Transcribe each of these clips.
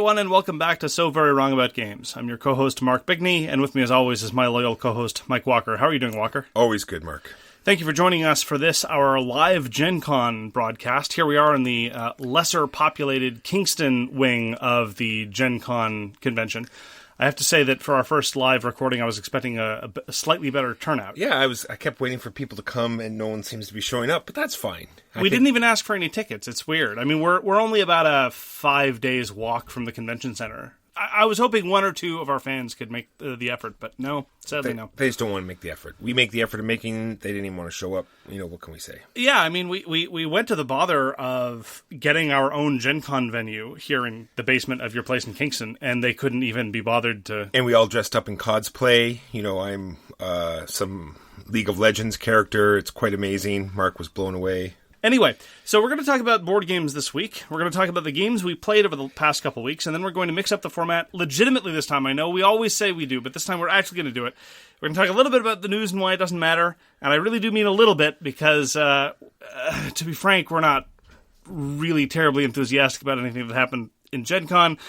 everyone, and welcome back to So Very Wrong About Games. I'm your co-host, Mark Bigney, and with me, as always, is my loyal co-host, Mike Walker. How are you doing, Walker? Always good, Mark. Thank you for joining us for this, our live Gen Con broadcast. Here we are in the lesser-populated Kingston wing of the Gen Con convention. I have to say that for our first live recording, I was expecting a slightly better turnout. Yeah, I kept waiting for people to come, and no one seems to be showing up, but that's fine. We didn't even ask for any tickets. It's weird. I mean, we're only about a 5 days walk from the convention center. I was hoping one or two of our fans could make the effort, but no, sadly no. They just don't want to make the effort. We make the effort of making, they didn't even want to show up. You know, what can we say? Yeah, I mean, we went to the bother of getting our own Gen Con venue here in the basement of your place in Kingston, and they couldn't even be bothered to... And we all dressed up in cosplay. You know, I'm some League of Legends character. It's quite amazing. Mark was blown away. Anyway, so we're going to talk about board games this week. We're going to talk about the games we played over the past couple weeks, and then we're going to mix up the format legitimately this time. I know we always say we do, but this time we're actually going to do it. We're going to talk a little bit about the news and why it doesn't matter, and I really do mean a little bit because, to be frank, we're not really terribly enthusiastic about anything that happened in Gen Con.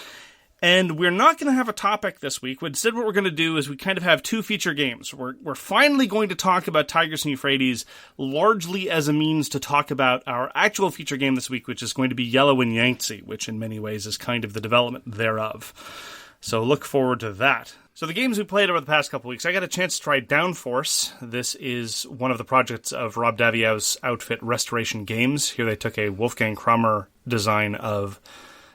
And we're not going to have a topic this week. Instead, what we're going to do is we kind of have two feature games. We're finally going to talk about Tigris and Euphrates largely as a means to talk about our actual feature game this week, which is going to be Yellow Yangtze, which in many ways is kind of the development thereof. So look forward to that. So the games we played over the past couple weeks, I got a chance to try Downforce. This is one of the projects of Rob Daviau's outfit Restoration Games. Here they took a Wolfgang Kramer design of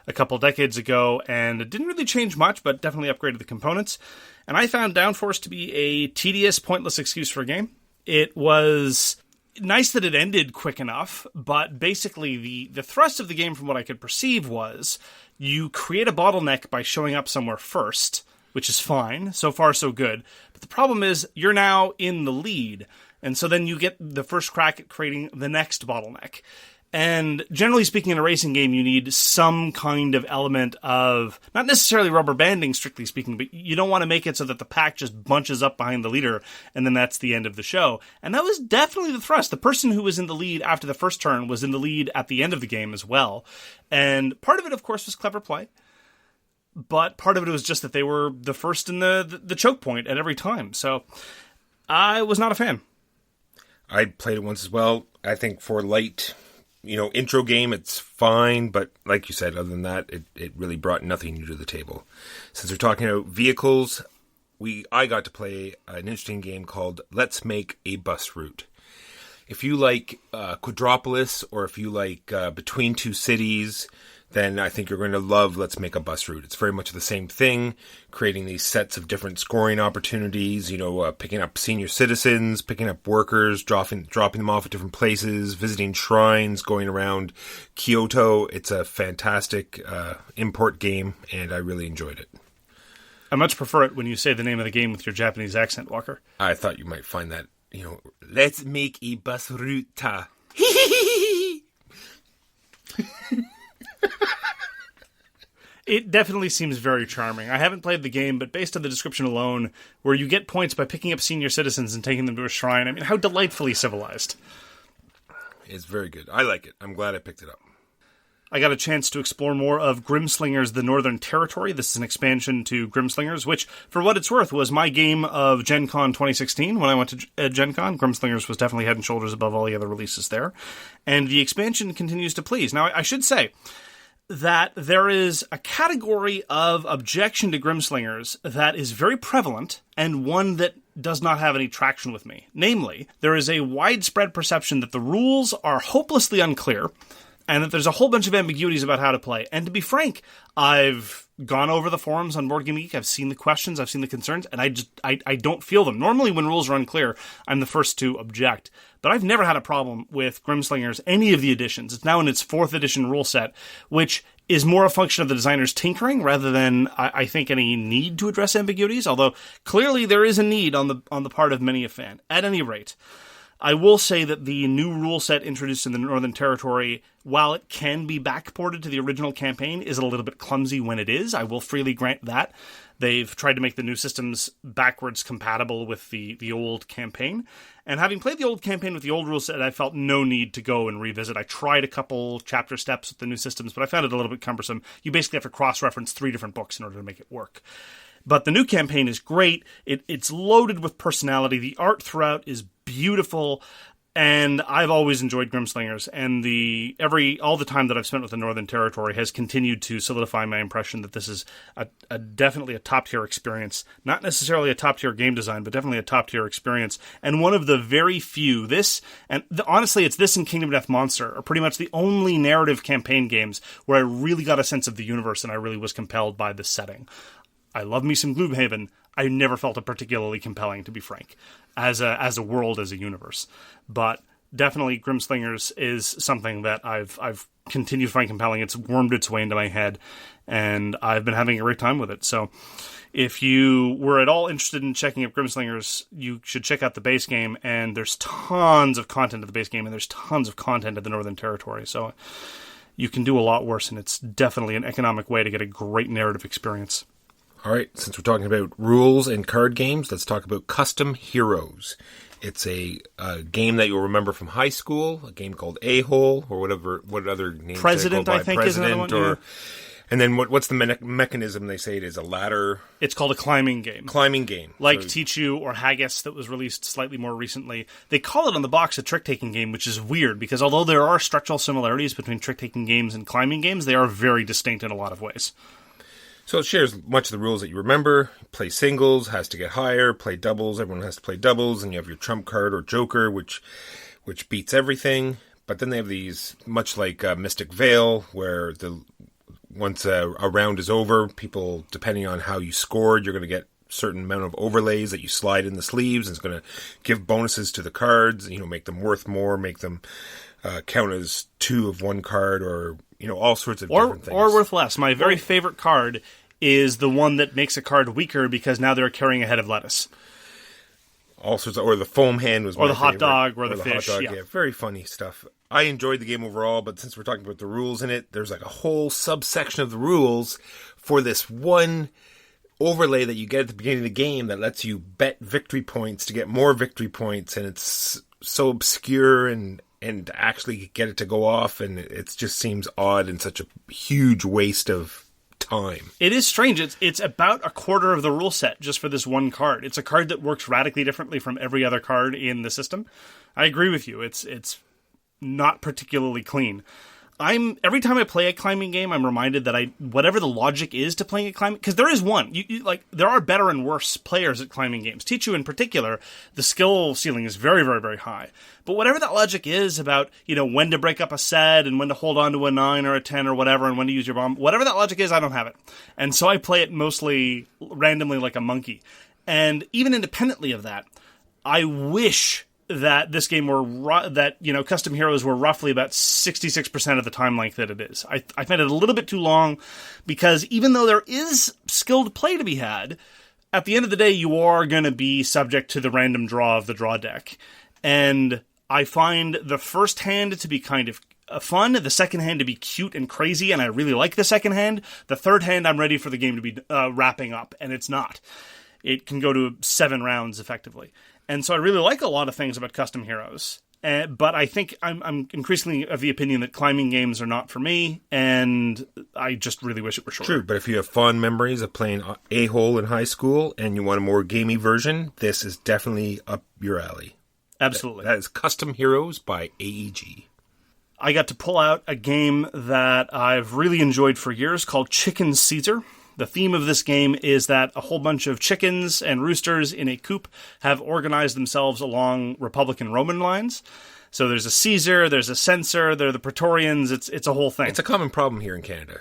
a couple decades ago, and it didn't really change much, but definitely upgraded the components. And I found Downforce to be a tedious, pointless excuse for a game. It was nice that it ended quick enough, but basically the thrust of the game, from what I could perceive, was you create a bottleneck by showing up somewhere first, which is fine. So far, so good. But the problem is you're now in the lead, and so then you get the first crack at creating the next bottleneck. And generally speaking, in a racing game, you need some kind of element of, not necessarily rubber banding, strictly speaking, but you don't want to make it so that the pack just bunches up behind the leader, and then that's the end of the show. And that was definitely the thrust. The person who was in the lead after the first turn was in the lead at the end of the game as well. And part of it, of course, was clever play. But part of it was just that they were the first in the choke point at every time. So I was not a fan. I played it once as well. I think for light... intro game, it's fine, but like you said, other than that, it really brought nothing new to the table. Since we're talking about vehicles, I got to play an interesting game called Let's Make a Bus Route. If you like Quadropolis, or if you like Between Two Cities, then I think you're going to love Let's Make a Bus Route. It's very much the same thing, creating these sets of different scoring opportunities, picking up senior citizens, picking up workers, dropping them off at different places, visiting shrines, going around Kyoto. It's a fantastic import game, and I really enjoyed it. I much prefer it when you say the name of the game with your Japanese accent, Walker. I thought you might find that, Let's make a bus route. It definitely seems very charming. I haven't played the game, but based on the description alone, where you get points by picking up senior citizens and taking them to a shrine, I mean, how delightfully civilized. It's very good. I like it. I'm glad I picked it up. I got a chance to explore more of Grimslingers, the Northern Territory. This is an expansion to Grimslingers, which, for what it's worth, was my game of Gen Con 2016 when I went to Gen Con. Grimslingers was definitely head and shoulders above all the other releases there. And the expansion continues to please. Now, I should say that there is a category of objection to Grimslingers that is very prevalent, and one that does not have any traction with me. Namely, there is a widespread perception that the rules are hopelessly unclear, and that there's a whole bunch of ambiguities about how to play. And to be frank, I've gone over the forums on Board Game Geek, I've seen the questions, I've seen the concerns, and I don't feel them. Normally when rules are unclear, I'm the first to object. But I've never had a problem with Grimslingers, any of the editions. It's now in its 4th edition rule set, which is more a function of the designers tinkering rather than, I think, any need to address ambiguities, although clearly there is a need on the part of many a fan. At any rate, I will say that the new rule set introduced in the Northern Territory, while it can be backported to the original campaign, is a little bit clumsy when it is. I will freely grant that. They've tried to make the new systems backwards compatible with the old campaign. And having played the old campaign with the old rule set, I felt no need to go and revisit. I tried a couple chapter steps with the new systems, but I found it a little bit cumbersome. You basically have to cross-reference 3 different books in order to make it work. But the new campaign is great. It's loaded with personality. The art throughout is beautiful. And I've always enjoyed Grimslingers, and all the time that I've spent with the Northern Territory has continued to solidify my impression that this is definitely a top-tier experience. Not necessarily a top-tier game design, but definitely a top-tier experience. And one of the very few, honestly, it's this and Kingdom Death Monster are pretty much the only narrative campaign games where I really got a sense of the universe and I really was compelled by the setting. I love me some Gloomhaven. I never felt it particularly compelling, to be frank, as a world, as a universe. But definitely Grimslingers is something that I've continued to find compelling. It's wormed its way into my head, and I've been having a great time with it. So if you were at all interested in checking out Grimslingers, you should check out the base game, and there's tons of content at the base game, and there's tons of content at the Northern Territory. So you can do a lot worse, and it's definitely an economic way to get a great narrative experience. All right, since we're talking about rules and card games, let's talk about Custom Heroes. It's a game that you'll remember from high school, a game called A-Hole, or what other names President, they go by? I think, President, is another one. Yeah. And then what's the mechanism they say it is? A ladder? It's called a climbing game. Climbing game. Like Tichu or Haggis that was released slightly more recently. They call it on the box a trick-taking game, which is weird, because although there are structural similarities between trick-taking games and climbing games, they are very distinct in a lot of ways. So it shares much of the rules that you remember. Play singles, has to get higher. Play doubles, everyone has to play doubles. And you have your trump card or joker, which beats everything. But then they have these, much like Mystic Veil, where once a round is over, people, depending on how you scored, you're going to get a certain amount of overlays that you slide in the sleeves. And it's going to give bonuses to the cards, make them worth more, make them count as 2 of one card, or all sorts of different things. Or worth less. My very favorite card is the one that makes a card weaker because now they're carrying a head of lettuce. All sorts of, or the foam hand was my favorite. Or the hot dog, or the Hot fish. dog, yeah, very funny stuff. I enjoyed the game overall, but since we're talking about the rules in it, there's like a whole subsection of the rules for this one overlay that you get at the beginning of the game that lets you bet victory points to get more victory points, and it's so obscure and actually get it to go off, and it just seems odd and such a huge waste of time. It is strange. It's about a quarter of the rule set just for this one card. It's a card that works radically differently from every other card in the system. I agree with you. It's not particularly clean. Every time I play a climbing game, I'm reminded that whatever the logic is to playing a climbing, because there is one. There are better and worse players at climbing games. Tichu in particular, the skill ceiling is very, very, very high. But whatever that logic is about, when to break up a set and when to hold on to a 9 or a 10 or whatever, and when to use your bomb, whatever that logic is, I don't have it. And so I play it mostly randomly like a monkey. And even independently of that, I wish that this game Custom Heroes were roughly about 66% of the time length that it is. I find it a little bit too long, because even though there is skilled play to be had, at the end of the day, you are going to be subject to the random draw of the draw deck. And I find the first hand to be kind of fun, the second hand to be cute and crazy, and I really like the second hand. The third hand, I'm ready for the game to be wrapping up, and it's not. It can go to 7 rounds, effectively. And so I really like a lot of things about Custom Heroes. But I think I'm increasingly of the opinion that climbing games are not for me, and I just really wish it were shorter. True, but if you have fond memories of playing A-Hole in high school and you want a more gamey version, this is definitely up your alley. Absolutely. That is Custom Heroes by AEG. I got to pull out a game that I've really enjoyed for years called Chicken Caesar. The theme of this game is that a whole bunch of chickens and roosters in a coop have organized themselves along Republican Roman lines. So there's a Caesar, there's a censor, there are the Praetorians, it's a whole thing. It's a common problem here in Canada.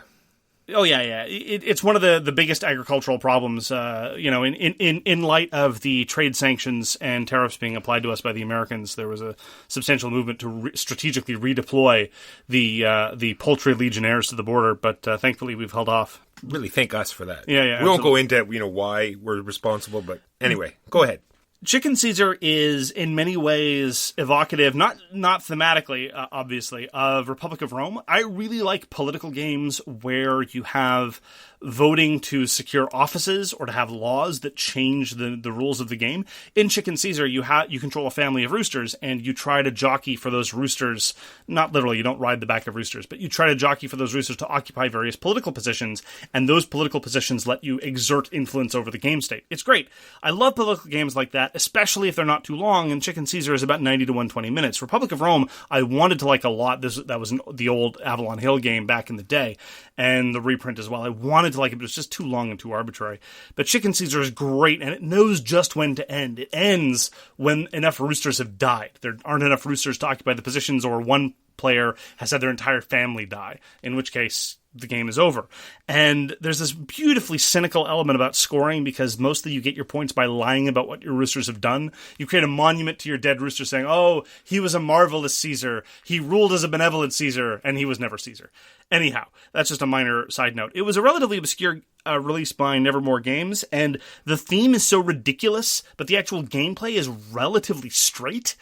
Oh, yeah. It's one of the biggest agricultural problems, in light of the trade sanctions and tariffs being applied to us by the Americans. There was a substantial movement to strategically redeploy the poultry legionnaires to the border, but thankfully we've held off. Really thank us for that. Yeah. We won't go into, why we're responsible, but anyway, go ahead. Chicken Caesar is in many ways evocative, not thematically, obviously, of Republic of Rome. I really like political games where you have voting to secure offices or to have laws that change the rules of the game. In Chicken Caesar, you control a family of roosters, and you try to jockey for those roosters. Not literally, you don't ride the back of roosters, but you try to jockey for those roosters to occupy various political positions, and those political positions let you exert influence over the game state. It's great. I love political games like that, especially if they're not too long, and Chicken Caesar is about 90 to 120 minutes. Republic of Rome, I wanted to like a lot. That was the old Avalon Hill game back in the day, and the reprint as well. I wanted to like it, but it was just too long and too arbitrary. But Chicken Caesar is great, and it knows just when to end. It ends when enough roosters have died. There aren't enough roosters to occupy the positions, or one player has had their entire family die, in which case the game is over. And there's this beautifully cynical element about scoring, because mostly you get your points by lying about what your roosters have done. You create a monument to your dead rooster saying, oh, he was a marvelous Caesar, he ruled as a benevolent Caesar, and he was never Caesar. Anyhow, that's just a minor side note. It was a relatively obscure release by Nevermore Games, and the theme is so ridiculous, but the actual gameplay is relatively straight,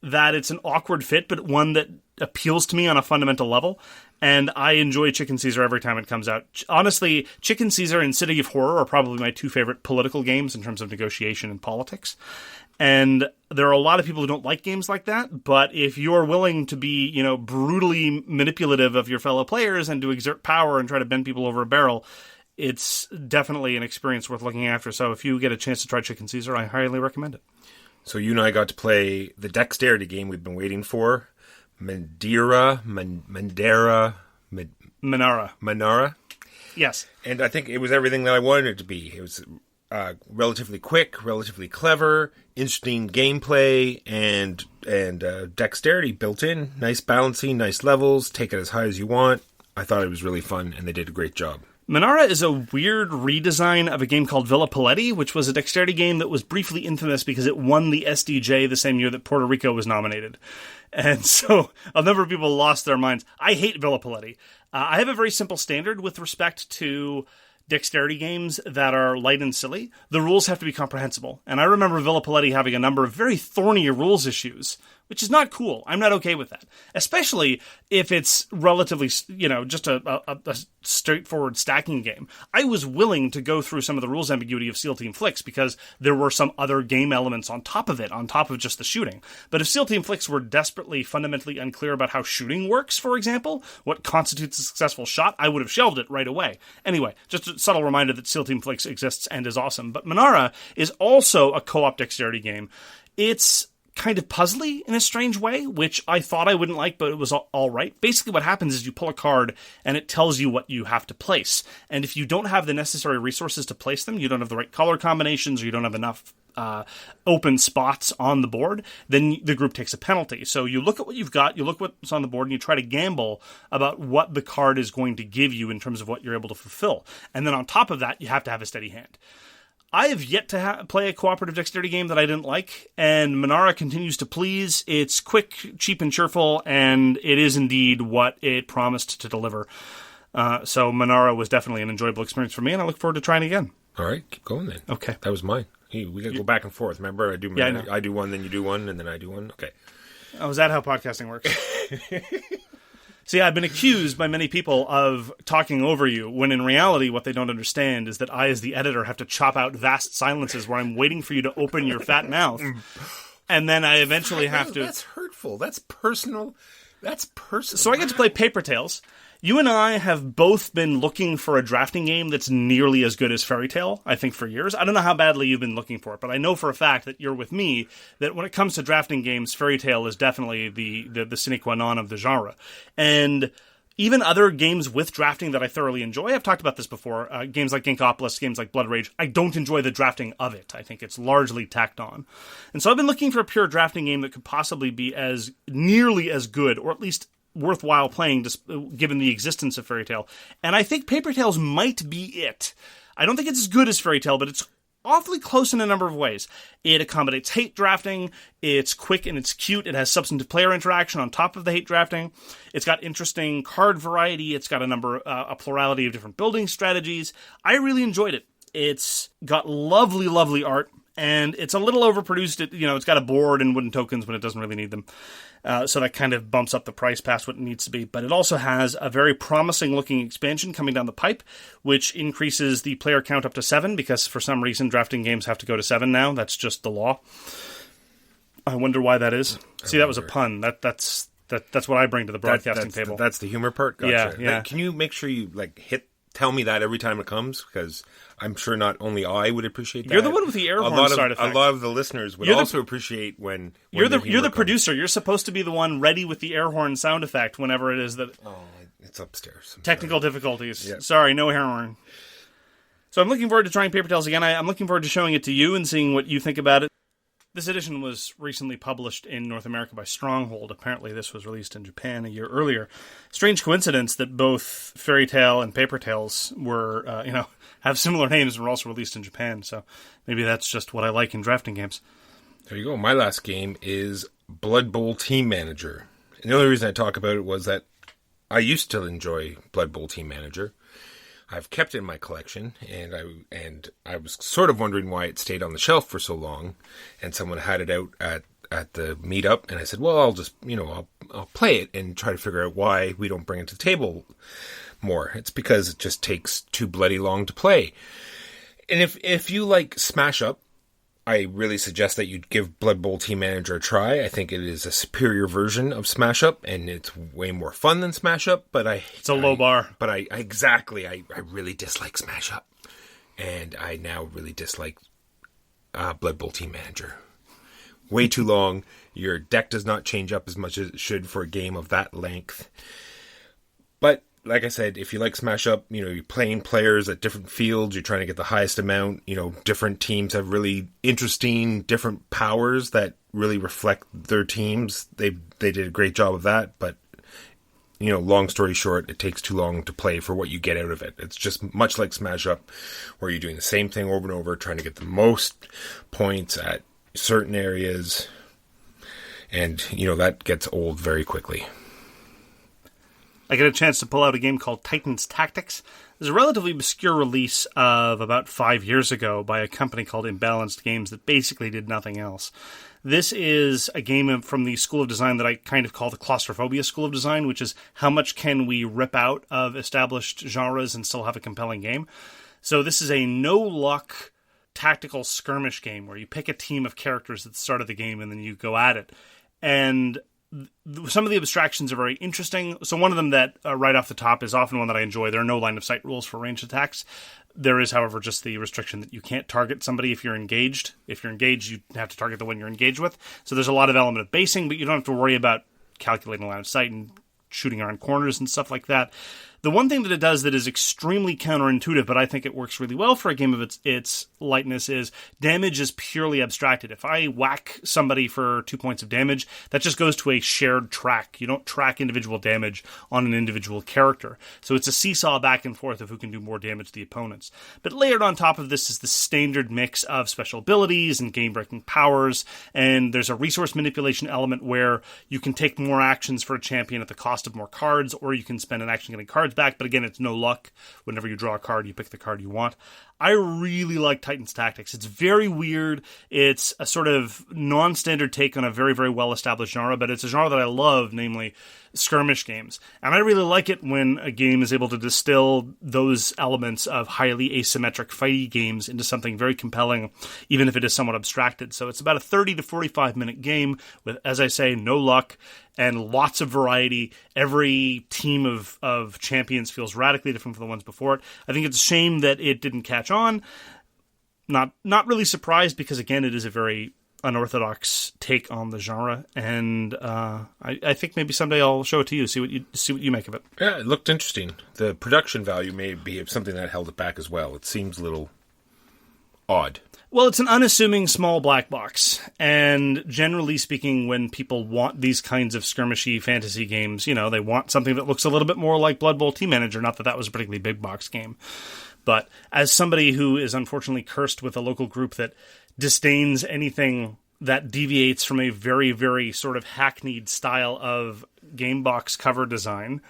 that it's an awkward fit, but one that appeals to me on a fundamental level. And I enjoy Chicken Caesar every time it comes out. Honestly, Chicken Caesar and City of Horror are probably my two favorite political games in terms of negotiation and politics. And there are a lot of people who don't like games like that, but if you're willing to be, brutally manipulative of your fellow players and to exert power and try to bend people over a barrel, it's definitely an experience worth looking after. So if you get a chance to try Chicken Caesar, I highly recommend it. So you and I got to play the dexterity game we've been waiting for. Manara. Yes. And I think it was everything that I wanted it to be. It was relatively quick, relatively clever, interesting gameplay, and dexterity built in. Nice balancing, nice levels, take it as high as you want. I thought it was really fun, and they did a great job. Manara is a weird redesign of a game called Villa Paletti, which was a dexterity game that was briefly infamous because it won the SDJ the same year that Puerto Rico was nominated. And so a number of people lost their minds. I hate Villa Paletti. I have a very simple standard with respect to dexterity games that are light and silly. The rules have to be comprehensible. And I remember Villa Paletti having a number of very thorny rules issues, which is not cool. I'm not okay with that. Especially if it's relatively, just a straightforward stacking game. I was willing to go through some of the rules ambiguity of SEAL Team Flicks because there were some other game elements on top of it, on top of just the shooting. But if SEAL Team Flicks were desperately, fundamentally unclear about how shooting works, for example, what constitutes a successful shot, I would have shelved it right away. Anyway, just a subtle reminder that SEAL Team Flicks exists and is awesome. But Manara is also a co-op dexterity game. It's kind of puzzly in a strange way, which I thought I wouldn't like, but it was all right. Basically what happens is you pull a card and it tells you what you have to place. And if you don't have the necessary resources to place them, you don't have the right color combinations, or you don't have enough open spots on the board, then the group takes a penalty. So you look at what you've got, you look what's on the board, and you try to gamble about what the card is going to give you in terms of what you're able to fulfill. And then on top of that, you have to have a steady hand. I have yet to play a cooperative dexterity game that I didn't like, and Manara continues to please. It's quick, cheap, and cheerful, and it is indeed what it promised to deliver. So Manara was definitely an enjoyable experience for me, and I look forward to trying again. All right, keep going then. Okay. That was mine. Hey, we got to go back and forth. Remember, I do one, then you do one, and then I do one. Okay. Oh, is that how podcasting works? See, I've been accused by many people of talking over you, when in reality what they don't understand is that I, as the editor, have to chop out vast silences where I'm waiting for you to open your fat mouth. And then I eventually have to... That's hurtful. That's personal. So I get to play Paper Tales. You and I have both been looking for a drafting game that's nearly as good as Fairy Tale, I think, for years. I don't know how badly you've been looking for it, but I know for a fact that you're with me, that when it comes to drafting games, Fairy Tale is definitely the sine qua non of the genre. And even other games with drafting that I thoroughly enjoy, I've talked about this before, games like Ginkopolis, games like Blood Rage, I don't enjoy the drafting of it. I think it's largely tacked on. And so I've been looking for a pure drafting game that could possibly be as nearly as good, or at least worthwhile playing, given the existence of Fairy Tale. And I think Paper Tales might be it. I don't think it's as good as Fairy Tale, but it's awfully close in a number of ways. It accommodates hate drafting, it's quick and it's cute, it has substantive player interaction on top of the hate drafting, it's got interesting card variety, it's got a plurality of different building strategies. I really enjoyed it. It's got lovely, lovely art, And it's a little overproduced. It's got a board and wooden tokens when it doesn't really need them. So that kind of bumps up the price past what it needs to be. But it also has a very promising-looking expansion coming down the pipe, which increases the player count up to 7, because for some reason drafting games have to go to 7 now. That's just the law. I wonder why that is. See, that was a pun. That's what I bring to the broadcasting table. That's the humor part? Gotcha. Yeah. Can you make sure you tell me that every time it comes? Because I'm sure not only I would appreciate that. You're the one with the air horn side effect. A lot of the listeners would also appreciate when you're the producer. You're supposed to be the one ready with the air horn sound effect whenever it is that. Oh, it's upstairs. Technical difficulties. Yeah. Sorry, no air horn. So I'm looking forward to trying Paper Tales again. I'm looking forward to showing it to you and seeing what you think about it. This edition was recently published in North America by Stronghold. Apparently this was released in Japan a year earlier. Strange coincidence that both Fairy Tale and Paper Tales were, have similar names and were also released in Japan. So maybe that's just what I like in drafting games. There you go. My last game is Blood Bowl Team Manager. And the only reason I talk about it was that I used to enjoy Blood Bowl Team Manager. I've kept it in my collection, and I was sort of wondering why it stayed on the shelf for so long. And someone had it out at the meetup, and I said, "Well, I'll just I'll play it and try to figure out why we don't bring it to the table more." It's because it just takes too bloody long to play. And if you like Smash Up, I really suggest that you give Blood Bowl Team Manager a try. I think it is a superior version of Smash Up, and it's way more fun than Smash Up. But it's a low bar. But I really dislike Smash Up, and I now really dislike Blood Bowl Team Manager. Way too long. Your deck does not change up as much as it should for a game of that length. But like I said, if you like Smash Up, you're playing players at different fields, you're trying to get the highest amount, different teams have really interesting, different powers that really reflect their teams. They did a great job of that, but, long story short, it takes too long to play for what you get out of it. It's just much like Smash Up, where you're doing the same thing over and over, trying to get the most points at certain areas, and, that gets old very quickly. I get a chance to pull out a game called Titan's Tactics. It's a relatively obscure release of about 5 years ago by a company called Imbalanced Games that basically did nothing else. This is a game from the school of design that I kind of call the claustrophobia school of design, which is how much can we rip out of established genres and still have a compelling game. So this is a no-luck tactical skirmish game where you pick a team of characters at the start of the game and then you go at it. And some of the abstractions are very interesting. So one of them that right off the top is often one that I enjoy. There are no line of sight rules for ranged attacks. There is, however, just the restriction that you can't target somebody if you're engaged. If you're engaged, you have to target the one you're engaged with. So there's a lot of element of basing, but you don't have to worry about calculating line of sight and shooting around corners and stuff like that. The one thing that it does that is extremely counterintuitive, but I think it works really well for a game of its lightness, is damage is purely abstracted. If I whack somebody for 2 points of damage, that just goes to a shared track. You don't track individual damage on an individual character. So it's a seesaw back and forth of who can do more damage to the opponents. But layered on top of this is the standard mix of special abilities and game-breaking powers, and there's a resource manipulation element where you can take more actions for a champion at the cost of more cards, or you can spend an action getting cards back, but again, it's no luck. Whenever you draw a card, you pick the card you want. I really like Titan's Tactics. It's very weird. It's a sort of non-standard take on a very, very well-established genre, but it's a genre that I love, namely skirmish games. And I really like it when a game is able to distill those elements of highly asymmetric fighty games into something very compelling, even if it is somewhat abstracted. So it's about a 30 to 45-minute game with, as I say, no luck and lots of variety. Every team of champions feels radically different from the ones before it. I think it's a shame that it didn't catch on. Not really surprised, because again, it is a very unorthodox take on the genre, and I think maybe someday I'll show it to you, see what you make of it. Yeah, it looked interesting. The production value may be something that held it back as well. It seems a little odd. Well, it's an unassuming small black box, and generally speaking, when people want these kinds of skirmishy fantasy games, they want something that looks a little bit more like Blood Bowl Team Manager. Not that was a particularly big box game. But as somebody who is unfortunately cursed with a local group that disdains anything that deviates from a very, very sort of hackneyed style of game box cover design,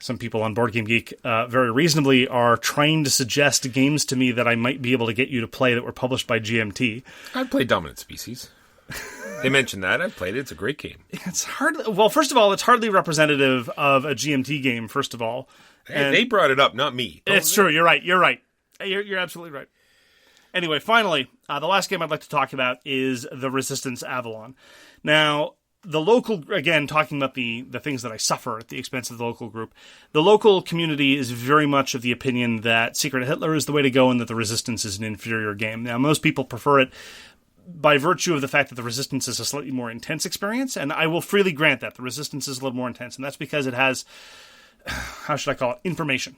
some people on Board Game Geek very reasonably are trying to suggest games to me that I might be able to get you to play that were published by GMT. I played Dominant Species. They mentioned that. I've played it. It's a great game. It's hardly... Well, first of all, it's hardly representative of a GMT game, first of all. And they brought it up, not me. It's true. You're right. You're absolutely right. Anyway, finally, the last game I'd like to talk about is The Resistance Avalon. Now, the local... Again, talking about the things that I suffer at the expense of the local group, the local community is very much of the opinion that Secret Hitler is the way to go and that The Resistance is an inferior game. Now, most people prefer it by virtue of the fact that The Resistance is a slightly more intense experience, and I will freely grant that. The Resistance is a little more intense, and that's because it has, how should I call it, information.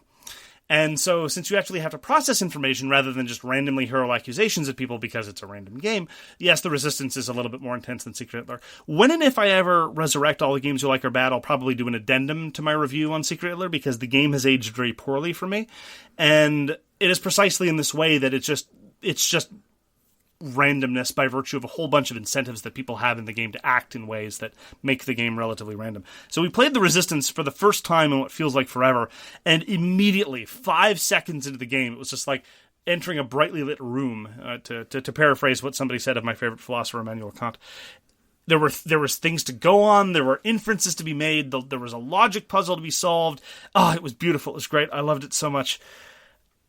And so, since you actually have to process information rather than just randomly hurl accusations at people because it's a random game, yes, The Resistance is a little bit more intense than Secret Hitler. When and if I ever resurrect All the Games You Like Are Bad, I'll probably do an addendum to my review on Secret Hitler, because the game has aged very poorly for me. And it is precisely in this way that it's just randomness by virtue of a whole bunch of incentives that people have in the game to act in ways that make the game relatively random. So we played The Resistance for the first time in what feels like forever, and immediately, 5 seconds into the game, it was just like entering a brightly lit room, to paraphrase what somebody said of my favorite philosopher, Immanuel Kant. There was things to go on, there were inferences to be made, there was a logic puzzle to be solved. Oh, it was beautiful, it was great, I loved it so much.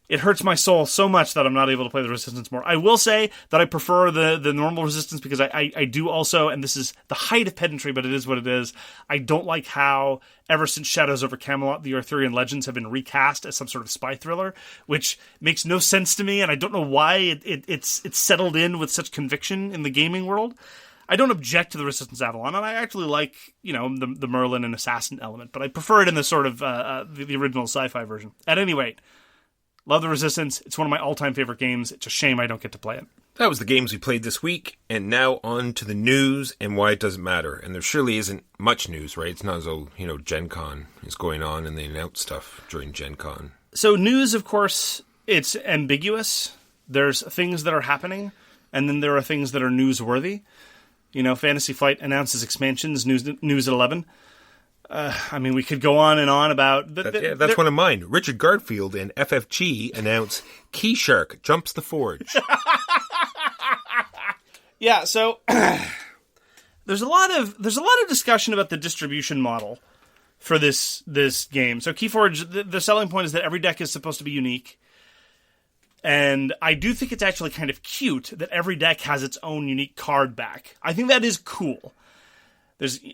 It hurts my soul so much that I'm not able to play The Resistance more. I will say that I prefer the normal Resistance, because I do also, and this is the height of pedantry, but it is what it is, I don't like how, ever since Shadows over Camelot, the Arthurian legends have been recast as some sort of spy thriller, which makes no sense to me, and I don't know why it's settled in with such conviction in the gaming world. I don't object to The Resistance Avalon, and I actually like, the Merlin and Assassin element, but I prefer it in the sort of the original sci-fi version. At any rate, love The Resistance. It's one of my all-time favorite games. It's a shame I don't get to play it. That was the games we played this week, and now on to the news and why it doesn't matter. And there surely isn't much news, right? It's not as though, Gen Con is going on and they announce stuff during Gen Con. So news, of course, it's ambiguous. There's things that are happening, and then there are things that are newsworthy. Fantasy Flight announces expansions, news at 11. We could go on and on about... That's one of mine. Richard Garfield and FFG announce Key Shark jumps the forge. Yeah, so there's a lot of discussion about the distribution model for this game. So Keyforge, the selling point is that every deck is supposed to be unique. And I do think it's actually kind of cute that every deck has its own unique card back. I think that is cool.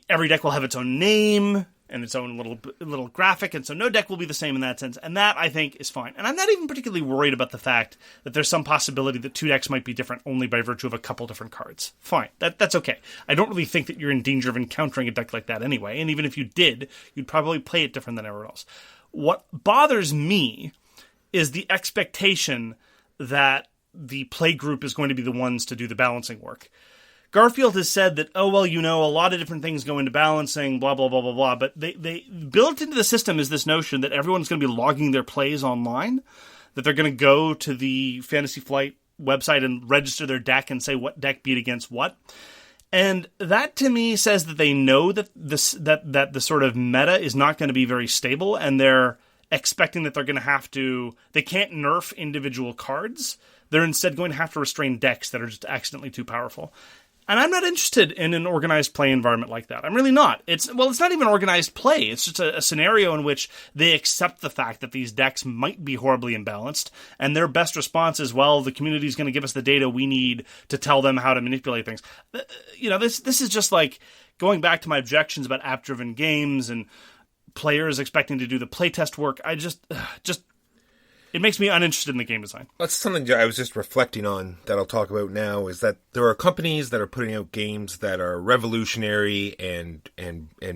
Every deck will have its own name and its own little graphic, and so no deck will be the same in that sense, and that, I think, is fine. And I'm not even particularly worried about the fact that there's some possibility that two decks might be different only by virtue of a couple different cards. Fine. That's okay. I don't really think that you're in danger of encountering a deck like that anyway, and even if you did, you'd probably play it different than everyone else. What bothers me is the expectation that the play group is going to be the ones to do the balancing work. Garfield has said that, a lot of different things go into balancing, blah, blah, blah, blah, blah. But they built into the system is this notion that everyone's going to be logging their plays online, that they're going to go to the Fantasy Flight website and register their deck and say what deck beat against what. And that, to me, says that they know that the sort of meta is not going to be very stable, and they're expecting that they're going to have to... They can't nerf individual cards. They're instead going to have to restrain decks that are just accidentally too powerful. And I'm not interested in an organized play environment like that. I'm really not. It's not even organized play. It's just a scenario in which they accept the fact that these decks might be horribly imbalanced, and their best response is, well, the community is going to give us the data we need to tell them how to manipulate things. This is just like going back to my objections about app-driven games and players expecting to do the playtest work. I just it makes me uninterested in the game design. That's something I was just reflecting on that I'll talk about now, is that there are companies that are putting out games that are revolutionary and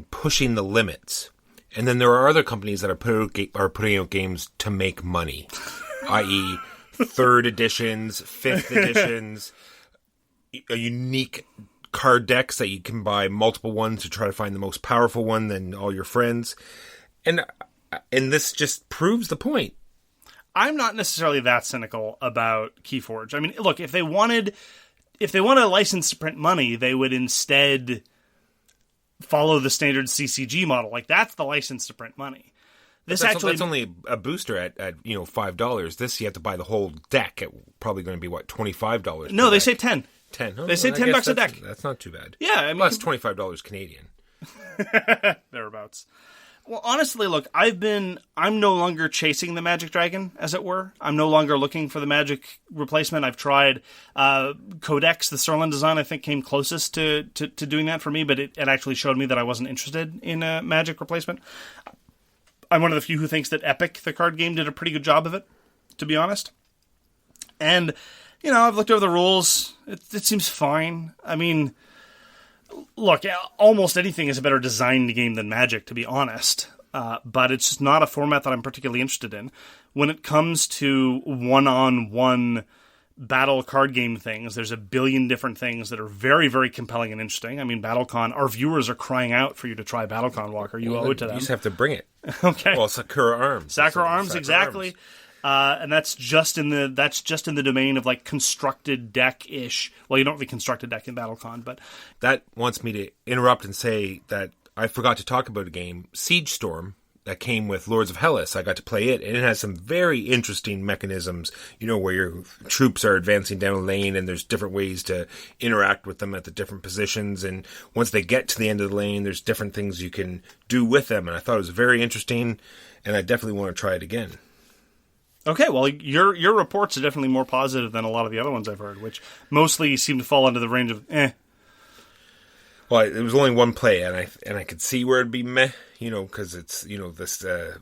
pushing the limits. And then there are other companies that are putting out games to make money, i.e. 3rd editions, 5th editions, a unique card decks that you can buy multiple ones to try to find the most powerful one than all your friends. And this just proves the point. I'm not necessarily that cynical about Keyforge. I mean, look, if they wanted a license to print money, they would instead follow the standard CCG model. Like, that's the license to print money. That's only a booster at $5. This you have to buy the whole deck at probably going to be what, $25. No, they say 10. 10. Oh, they say $10 a deck. That's not too bad. Yeah, I mean, plus $25 Canadian. Thereabouts. Well, honestly, look, I'm no longer chasing the Magic Dragon, as it were. I'm no longer looking for the Magic replacement. I've tried Codex, the Sterling design, I think came closest to doing that for me, but it actually showed me that I wasn't interested in a Magic replacement. I'm one of the few who thinks that Epic, the card game, did a pretty good job of it, to be honest. And, I've looked over the rules. It seems fine. I mean, look, almost anything is a better designed game than Magic, to be honest. But it's just not a format that I'm particularly interested in. When it comes to one-on-one battle card game things, there's a billion different things that are very, very compelling and interesting. I mean, BattleCon, our viewers are crying out for you to try BattleCon, Walker. You owe it to them. You just have to bring it. Okay. Well, Sakura Arms. Sakura Arms, exactly. And that's just in the domain of like constructed deck-ish. Well, you don't really construct a deck in BattleCon, but that wants me to interrupt and say that I forgot to talk about a game, Siege Storm, that came with Lords of Hellas. I got to play it, and it has some very interesting mechanisms, where your troops are advancing down a lane, and there's different ways to interact with them at the different positions, and once they get to the end of the lane, there's different things you can do with them, and I thought it was very interesting, and I definitely want to try it again. Okay, well, your reports are definitely more positive than a lot of the other ones I've heard, which mostly seem to fall into the range of eh. Well, it was only one play, and I could see where it'd be meh, because it's this there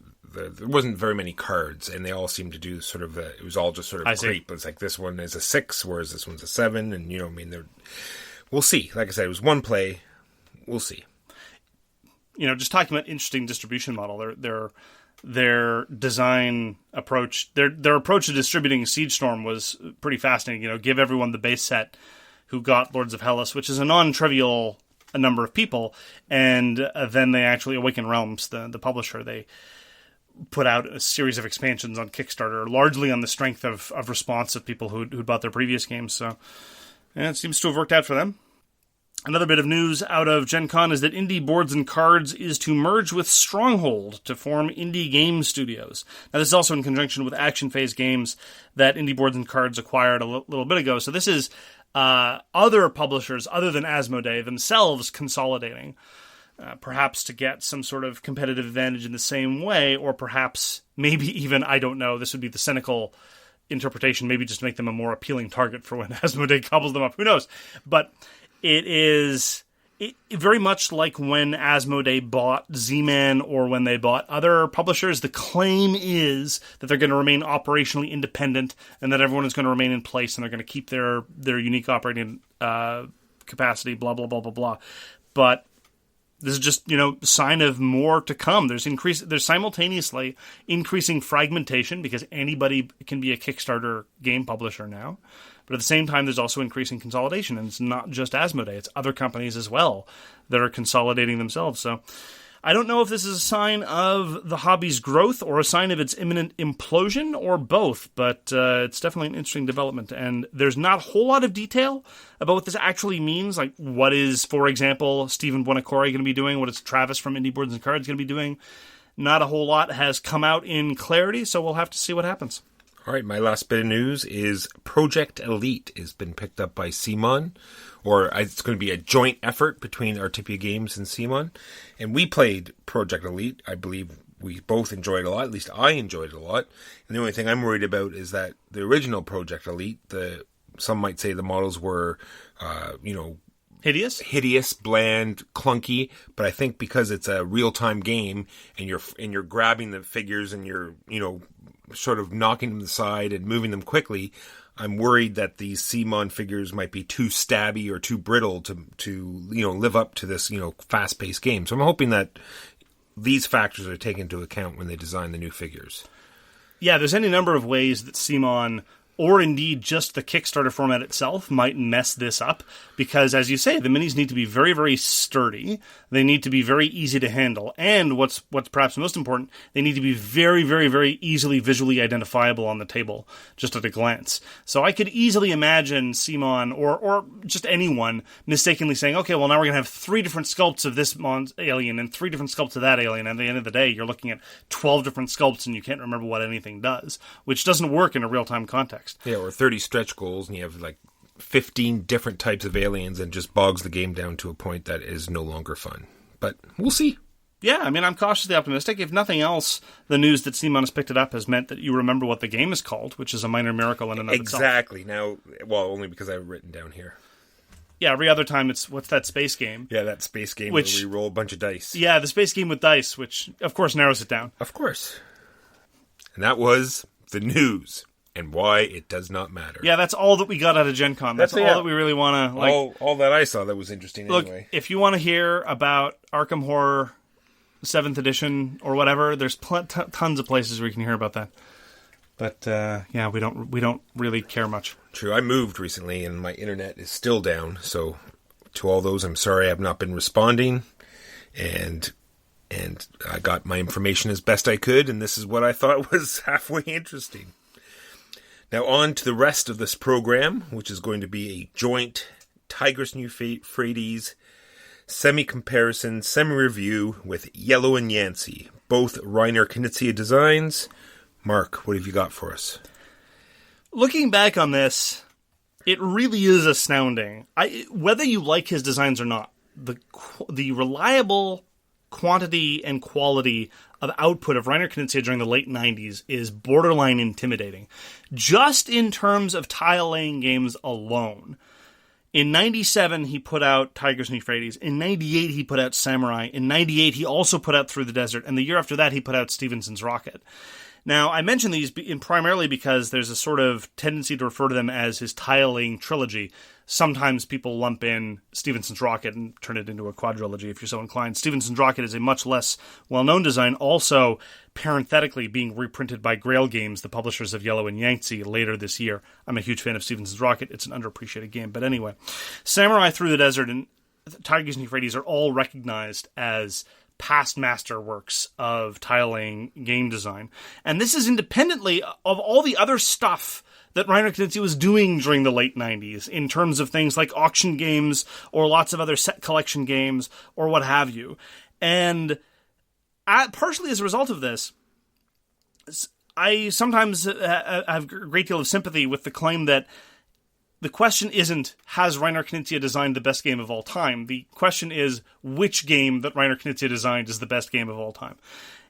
wasn't very many cards, and they all seemed to do sort of it was all just sort of creep. It's like this one is a 6, whereas this one's a 7, and we'll see. Like I said, it was one play. We'll see. Just talking about interesting distribution model, their design approach, their approach to distributing Siege Storm was pretty fascinating. Give everyone the base set who got Lords of Hellas, which is a non-trivial number of people, and then they actually, Awaken Realms, the publisher, they put out a series of expansions on Kickstarter, largely on the strength of response of people who'd bought their previous games, so it seems to have worked out for them. Another bit of news out of Gen Con is that Indie Boards and Cards is to merge with Stronghold to form Indie Game Studios. Now, this is also in conjunction with Action Phase Games that Indie Boards and Cards acquired a little bit ago. So this is other publishers other than Asmodee themselves consolidating, perhaps to get some sort of competitive advantage in the same way, or perhaps maybe even, I don't know, this would be the cynical interpretation, maybe just make them a more appealing target for when Asmodee gobbles them up. Who knows? But it is very much like when Asmodee bought Z-Man or when they bought other publishers. The claim is that they're going to remain operationally independent and that everyone is going to remain in place and they're going to keep their unique operating capacity, blah, blah, blah, blah, blah. But this is just, a sign of more to come. There's simultaneously increasing fragmentation because anybody can be a Kickstarter game publisher now. But at the same time, there's also increasing consolidation, and it's not just Asmodee, it's other companies as well that are consolidating themselves. So I don't know if this is a sign of the hobby's growth or a sign of its imminent implosion or both, but it's definitely an interesting development. And there's not a whole lot of detail about what this actually means. Like, what is, for example, Stephen Buonocore going to be doing? What is Travis from Indie Boards and Cards going to be doing? Not a whole lot has come out in clarity, so we'll have to see what happens. All right, my last bit of news is Project Elite has been picked up by CMON, or it's going to be a joint effort between Artipia Games and CMON. And we played Project Elite. I believe we both enjoyed it a lot. At least I enjoyed it a lot. And the only thing I'm worried about is that the original Project Elite, some might say the models were, hideous, bland, clunky. But I think because it's a real-time game and you're grabbing the figures and you're, sort of knocking them aside and moving them quickly, I'm worried that these CMON figures might be too stabby or too brittle to live up to this, fast-paced game. So I'm hoping that these factors are taken into account when they design the new figures. Yeah, there's any number of ways that CMON or indeed just the Kickstarter format itself might mess this up, because, as you say, the minis need to be very, very sturdy. They need to be very easy to handle, and what's perhaps most important, they need to be very, very, very easily visually identifiable on the table, just at a glance. So I could easily imagine Simon, or just anyone, mistakenly saying, okay, well, now we're going to have 3 different sculpts of this alien and 3 different sculpts of that alien, and at the end of the day, you're looking at 12 different sculpts, and you can't remember what anything does, which doesn't work in a real-time context. Yeah, or 30 stretch goals, and you have like 15 different types of aliens, and just bogs the game down to a point that is no longer fun. But we'll see. Yeah, I mean, I'm cautiously optimistic. If nothing else, the news that Simon has picked it up has meant that you remember what the game is called, which is a minor miracle in and of itself. Exactly. Now, well, only because I have it written down here. Yeah, every other time it's, what's that space game? Yeah, that space game where we roll a bunch of dice. Yeah, the space game with dice, which, of course, narrows it down. Of course. And that was the news. And why it does not matter. Yeah, that's all that we got out of Gen Con. That's all that we really want to... All that I saw that was interesting anyway. Look, if you want to hear about Arkham Horror 7th edition or whatever, there's tons of places where you can hear about that. But, yeah, we don't really care much. True, I moved recently and my internet is still down. So, to all those, I'm sorry I've not been responding. And I got my information as best I could, and this is what I thought was halfway interesting. Now on to the rest of this program, which is going to be a joint Tigris Euphrates semi-comparison, semi-review with Yellow Yangtze, both Reiner Knizia designs. Mark, what have you got for us? Looking back on this, it really is astounding. Whether you like his designs or not, the reliable quantity and quality of output of Reiner Knizia during the late 90s is borderline intimidating. Just in terms of tile-laying games alone. In 97, he put out Tigris Euphrates. In 98, he put out Samurai. In 98, he also put out Through the Desert. And the year after that, he put out Stevenson's Rocket. Now, I mention these primarily because there's a sort of tendency to refer to them as his tile-laying trilogy. Sometimes people lump in Stevenson's Rocket and turn it into a quadrilogy if you're so inclined. Stevenson's Rocket is a much less well-known design, also parenthetically being reprinted by Grail Games, the publishers of Yellow and Yangtze, later this year. I'm a huge fan of Stevenson's Rocket. It's an underappreciated game. But anyway, Samurai, Through the Desert, and Tigris Euphrates are all recognized as past masterworks of tile-laying game design. And this is independently of all the other stuff that Reiner Knizia was doing during the late 90s in terms of things like auction games or lots of other set collection games or what have you. And partially as a result of this, I sometimes have a great deal of sympathy with the claim that the question isn't, has Reiner Knizia designed the best game of all time? The question is, which game that Reiner Knizia designed is the best game of all time?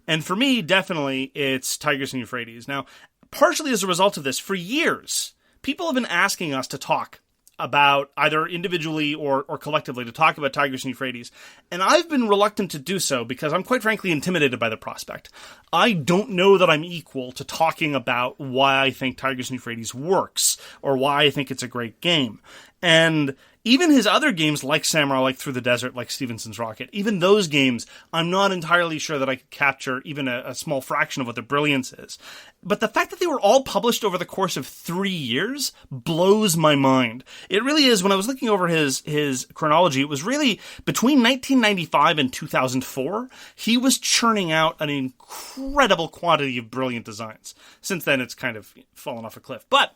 And for me, definitely, it's Tigris and Euphrates. Now, partially as a result of this, for years, people have been asking us to talk about, either individually or collectively, to talk about Tigris and Euphrates. And I've been reluctant to do so because I'm quite frankly intimidated by the prospect. I don't know that I'm equal to talking about why I think Tigris and Euphrates works, or why I think it's a great game. And even his other games, like Samurai, like Through the Desert, like Stevenson's Rocket, even those games, I'm not entirely sure that I could capture even a small fraction of what their brilliance is. But the fact that they were all published over the course of 3 years blows my mind. It really is. When I was looking over his chronology, it was really between 1995 and 2004, he was churning out an incredible quantity of brilliant designs. Since then, it's kind of fallen off a cliff. But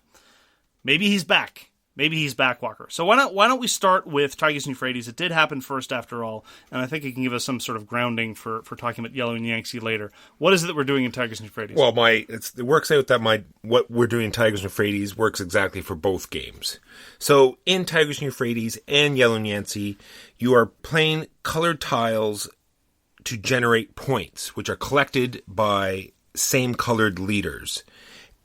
maybe he's back. Maybe he's back, Walker. So why don't we start with Tigris and Euphrates? It did happen first, after all, and I think it can give us some sort of grounding for talking about Yellow and Yangtze later. What is it that we're doing in Tigris and Euphrates? Well, it works out that what we're doing in Tigris and Euphrates works exactly for both games. So in Tigris and Euphrates and Yellow and Yangtze, you are playing colored tiles to generate points, which are collected by same colored leaders.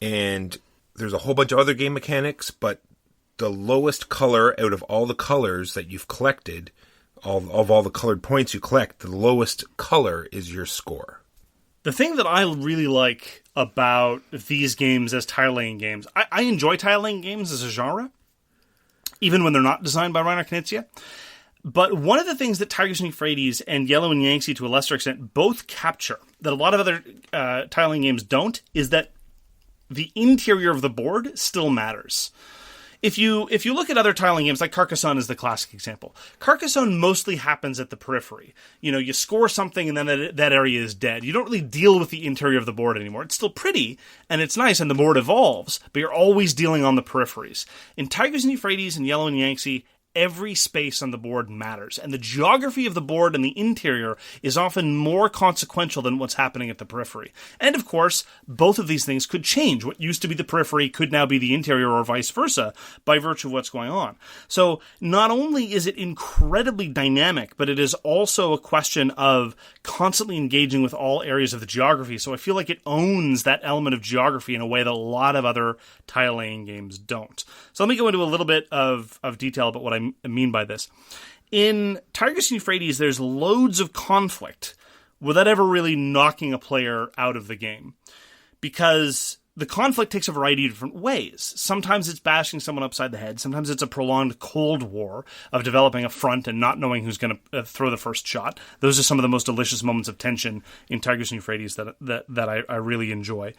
And there's a whole bunch of other game mechanics, but the lowest color out of all the colors that you've collected, of all the colored points you collect, the lowest color is your score. The thing that I really like about these games as tile-laying games, I enjoy tile-laying games as a genre, even when they're not designed by Reiner Knizia. But one of the things that Tigris and Euphrates and Yellow and Yangtze, to a lesser extent, both capture, that a lot of other tile-laying games don't, is that the interior of the board still matters. If you look at other tiling games, like Carcassonne is the classic example. Carcassonne mostly happens at the periphery. You score something and then that area is dead. You don't really deal with the interior of the board anymore. It's still pretty, and it's nice, and the board evolves, but you're always dealing on the peripheries. In Tigris and Euphrates and Yellow Yangtze, every space on the board matters, and the geography of the board and the interior is often more consequential than what's happening at the periphery. And of course, both of these things could change. What used to be the periphery could now be the interior, or vice versa, by virtue of what's going on. So not only is it incredibly dynamic, but it is also a question of constantly engaging with all areas of the geography. So I feel like it owns that element of geography in a way that a lot of other tile-laying games don't. So let me go into a little bit of detail about what I mean by this. In Tigris and Euphrates, there's loads of conflict without ever really knocking a player out of the game, because the conflict takes a variety of different ways. Sometimes it's bashing someone upside the head. Sometimes it's a prolonged cold war of developing a front and not knowing who's going to throw the first shot. Those are some of the most delicious moments of tension in Tigris and Euphrates that I really enjoy.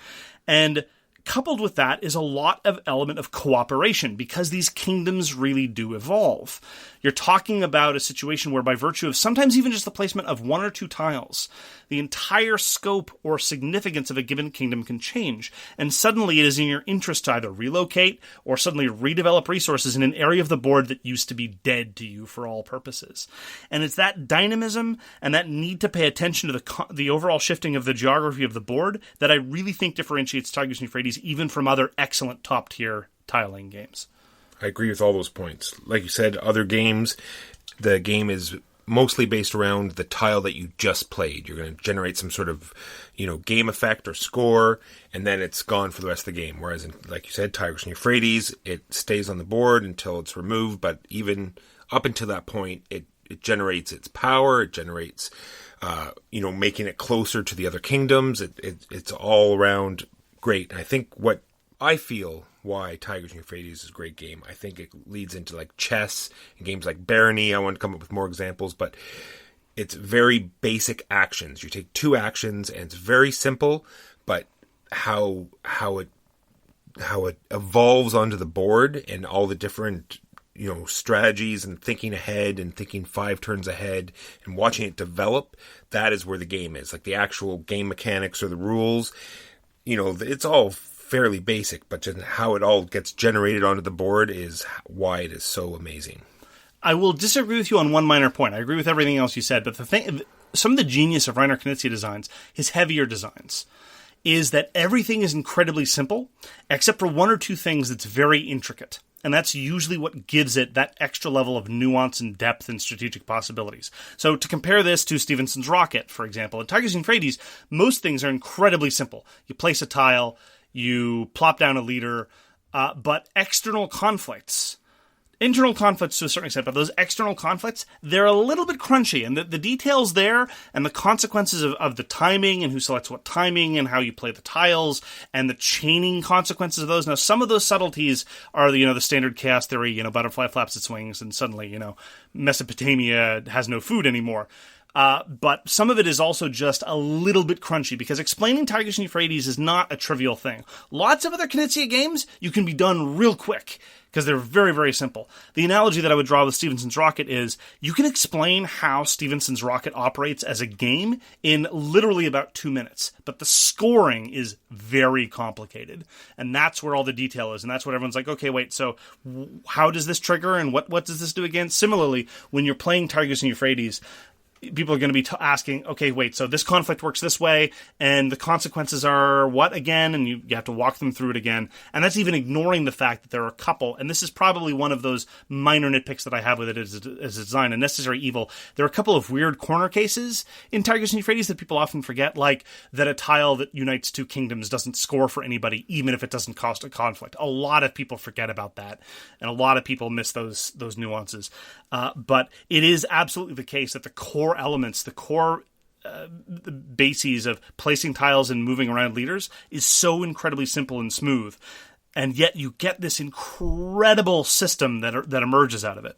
And coupled with that is a lot of element of cooperation, because these kingdoms really do evolve. You're talking about a situation where, by virtue of sometimes even just the placement of one or two tiles, the entire scope or significance of a given kingdom can change. And suddenly it is in your interest to either relocate or suddenly redevelop resources in an area of the board that used to be dead to you for all purposes. And it's that dynamism and that need to pay attention to the overall shifting of the geography of the board that I really think differentiates Tigris and Euphrates even from other excellent top-tier tiling games. I agree with all those points. Like you said, other games, the game is mostly based around the tile that you just played. You're going to generate some sort of, game effect or score, and then it's gone for the rest of the game. Whereas, like you said, Tigris and Euphrates, it stays on the board until it's removed, but even up until that point, it generates its power, it generates, making it closer to the other kingdoms. It's all around great. And I think what I feel why Tigris and Euphrates is a great game, I think it leads into like chess and games like Barony. I want to come up with more examples, but it's very basic actions. You take two actions and it's very simple, but how it evolves onto the board and all the different strategies and thinking ahead and thinking 5 turns ahead and watching it develop, that is where the game is. Like the actual game mechanics or the rules, it's all fairly basic, but just how it all gets generated onto the board is why it is so amazing. I will disagree with you on one minor point. I agree with everything else you said, but some of the genius of Reiner Knizia designs, his heavier designs, is that everything is incredibly simple, except for one or two things that's very intricate. And that's usually what gives it that extra level of nuance and depth and strategic possibilities. So to compare this to Stevenson's Rocket, for example, in Tigris and Euphrates, most things are incredibly simple. You place a tile, you plop down a leader, but internal conflicts to a certain extent, but those external conflicts, they're a little bit crunchy. And the details there and the consequences of the timing and who selects what timing and how you play the tiles and the chaining consequences of those. Now, some of those subtleties are, the standard chaos theory, butterfly flaps its wings and suddenly, Mesopotamia has no food anymore. But some of it is also just a little bit crunchy, because explaining Tigris and Euphrates is not a trivial thing. Lots of other Knizia games, you can be done real quick, because they're very, very simple. The analogy that I would draw with Stevenson's Rocket is, you can explain how Stevenson's Rocket operates as a game in literally about 2 minutes, but the scoring is very complicated. And that's where all the detail is, and that's what everyone's like, okay, wait, so how does this trigger, and what does this do again? Similarly, when you're playing Tigris and Euphrates, people are going to be asking, okay, wait, so this conflict works this way, and the consequences are what again? And you have to walk them through it again. And that's even ignoring the fact that there are a couple, and this is probably one of those minor nitpicks that I have with it as a design, a necessary evil. There are a couple of weird corner cases in Tigris and Euphrates that people often forget, like that a tile that unites two kingdoms doesn't score for anybody, even if it doesn't cost a conflict. A lot of people forget about that, and a lot of people miss those nuances. But it is absolutely the case that the core elements, the core bases of placing tiles and moving around leaders is so incredibly simple and smooth, and yet you get this incredible system that emerges out of it.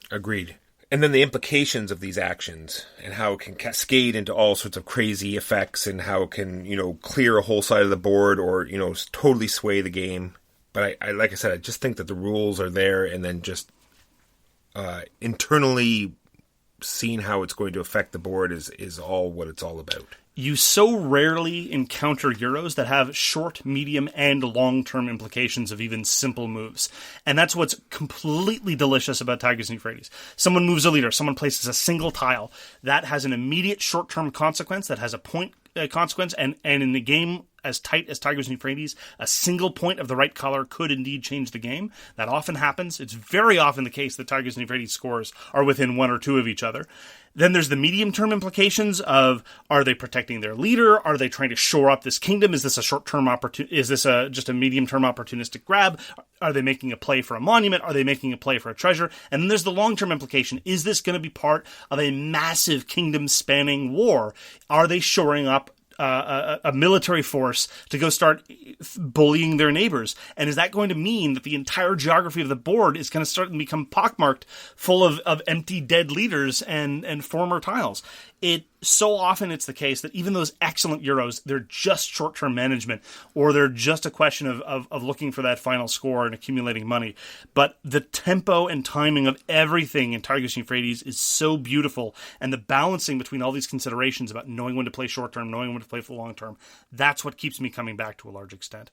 Agreed. And then the implications of these actions and how it can cascade into all sorts of crazy effects and how it can, clear a whole side of the board or, totally sway the game. But I like I said, I just think that the rules are there, and then just internally seeing how it's going to affect the board is all what it's all about. You so rarely encounter Euros that have short, medium, and long-term implications of even simple moves. And that's what's completely delicious about Tigris Euphrates. Someone moves a leader, someone places a single tile. That has an immediate short-term consequence, that has a point consequence, and in the game as tight as Tigris Euphrates, a single point of the right color could indeed change the game. That often happens. It's very often the case that Tigris Euphrates scores are within 1 or 2 of each other. Then there's the medium-term implications of, are they protecting their leader? Are they trying to shore up this kingdom? Is this a short-term is this just a medium-term opportunistic grab? Are they making a play for a monument? Are they making a play for a treasure? And then there's the long-term implication. Is this going to be part of a massive kingdom-spanning war? Are they shoring up a military force to go start bullying their neighbors? And is that going to mean that the entire geography of the board is going to start to become pockmarked full of empty dead leaders and former tiles? So often it's the case that even those excellent Euros, they're just short-term management, or they're just a question of looking for that final score and accumulating money. But the tempo and timing of everything in Tigris Euphrates is so beautiful, and the balancing between all these considerations about knowing when to play short-term, knowing when to play for the long-term, that's what keeps me coming back to a large extent.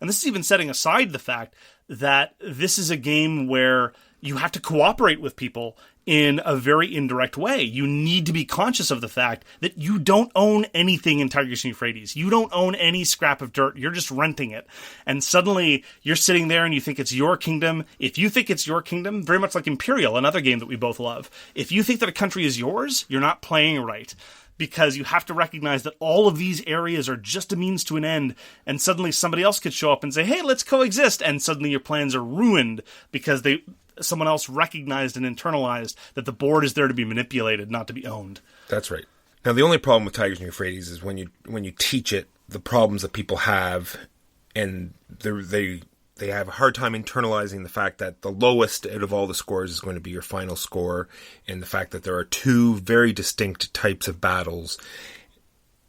And this is even setting aside the fact that this is a game where you have to cooperate with people in a very indirect way. You need to be conscious of the fact that you don't own anything in Tigris Euphrates. You don't own any scrap of dirt. You're just renting it. And suddenly you're sitting there and you think it's your kingdom. If you think it's your kingdom, very much like Imperial, another game that we both love, if you think that a country is yours, you're not playing right. Because you have to recognize that all of these areas are just a means to an end, and suddenly somebody else could show up and say, hey, let's coexist, and suddenly your plans are ruined because someone else recognized and internalized that the board is there to be manipulated, not to be owned. That's right. Now, the only problem with Tigris Euphrates is when you teach it the problems that people have, and they have a hard time internalizing the fact that the lowest out of all the scores is going to be your final score, and the fact that there are 2 very distinct types of battles,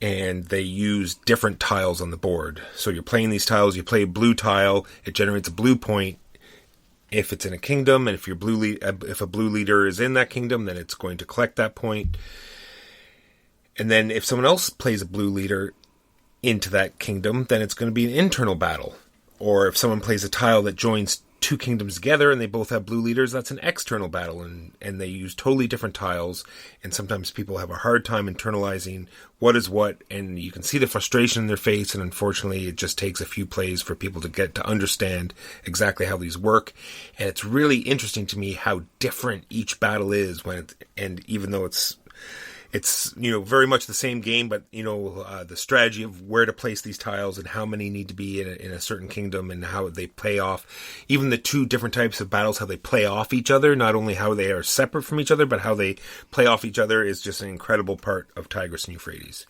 and they use different tiles on the board. So you're playing these tiles, you play a blue tile, it generates a blue point if it's in a kingdom, and if a blue leader is in that kingdom, then it's going to collect that point. And then if someone else plays a blue leader into that kingdom, then it's going to be an internal battle. Or if someone plays a tile that joins 2 kingdoms together and they both have blue leaders, that's an external battle, and they use totally different tiles, and sometimes people have a hard time internalizing what is what, and you can see the frustration in their face, and unfortunately it just takes a few plays for people to get to understand exactly how these work. And it's really interesting to me how different each battle is, and even though it's very much the same game, but the strategy of where to place these tiles and how many need to be in a certain kingdom and how they play off, even the 2 different types of battles, how they play off each other, not only how they are separate from each other, but how they play off each other, is just an incredible part of Tigris and Euphrates.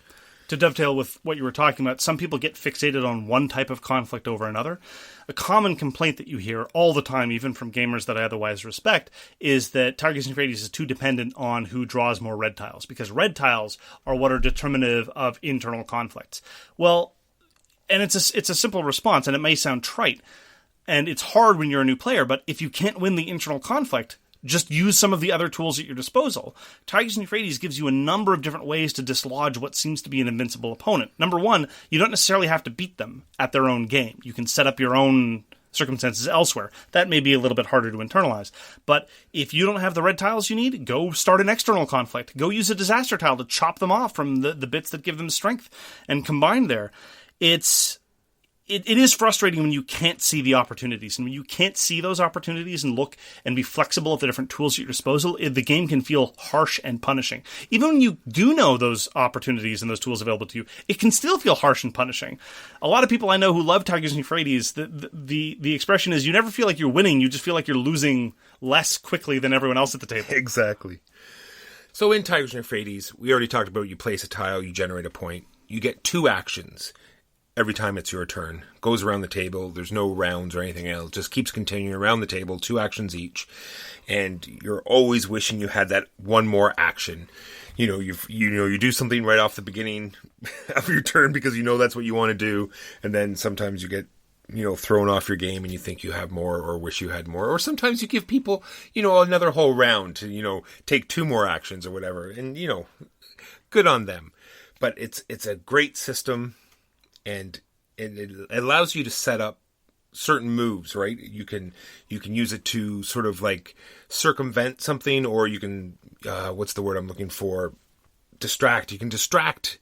To dovetail with what you were talking about, some people get fixated on one type of conflict over another. A common complaint that you hear all the time, even from gamers that I otherwise respect, is that Tigris Euphrates is too dependent on who draws more red tiles, because red tiles are what are determinative of internal conflicts. Well, and it's a simple response, and it may sound trite, and it's hard when you're a new player, but if you can't win the internal conflict, just use some of the other tools at your disposal. Tigris Euphrates gives you a number of different ways to dislodge what seems to be an invincible opponent. Number 1, you don't necessarily have to beat them at their own game. You can set up your own circumstances elsewhere. That may be a little bit harder to internalize. But if you don't have the red tiles you need, go start an external conflict. Go use a disaster tile to chop them off from the bits that give them strength and combine there. It is frustrating when you can't see the opportunities, and when you can't see those opportunities and look and be flexible at the different tools at your disposal, the game can feel harsh and punishing. Even when you do know those opportunities and those tools available to you, it can still feel harsh and punishing. A lot of people I know who love Tigris and Euphrates, the expression is you never feel like you're winning, you just feel like you're losing less quickly than everyone else at the table. Exactly. So in Tigris and Euphrates, we already talked about you place a tile, you generate a point, you get 2 actions. every time it's your turn. Goes around the table. There's no rounds or anything else. Just keeps continuing around the table, 2 actions each. And you're always wishing you had that one more action. You do something right off the beginning of your turn because you know that's what you want to do. And then sometimes you get, thrown off your game and you think you have more or wish you had more. Or sometimes you give people, another whole round to, take 2 more actions or whatever. And, good on them. But it's a great system, and it allows you to set up certain moves, right? You can use it to sort of like circumvent something, or you can, what's the word I'm looking for? Distract. You can distract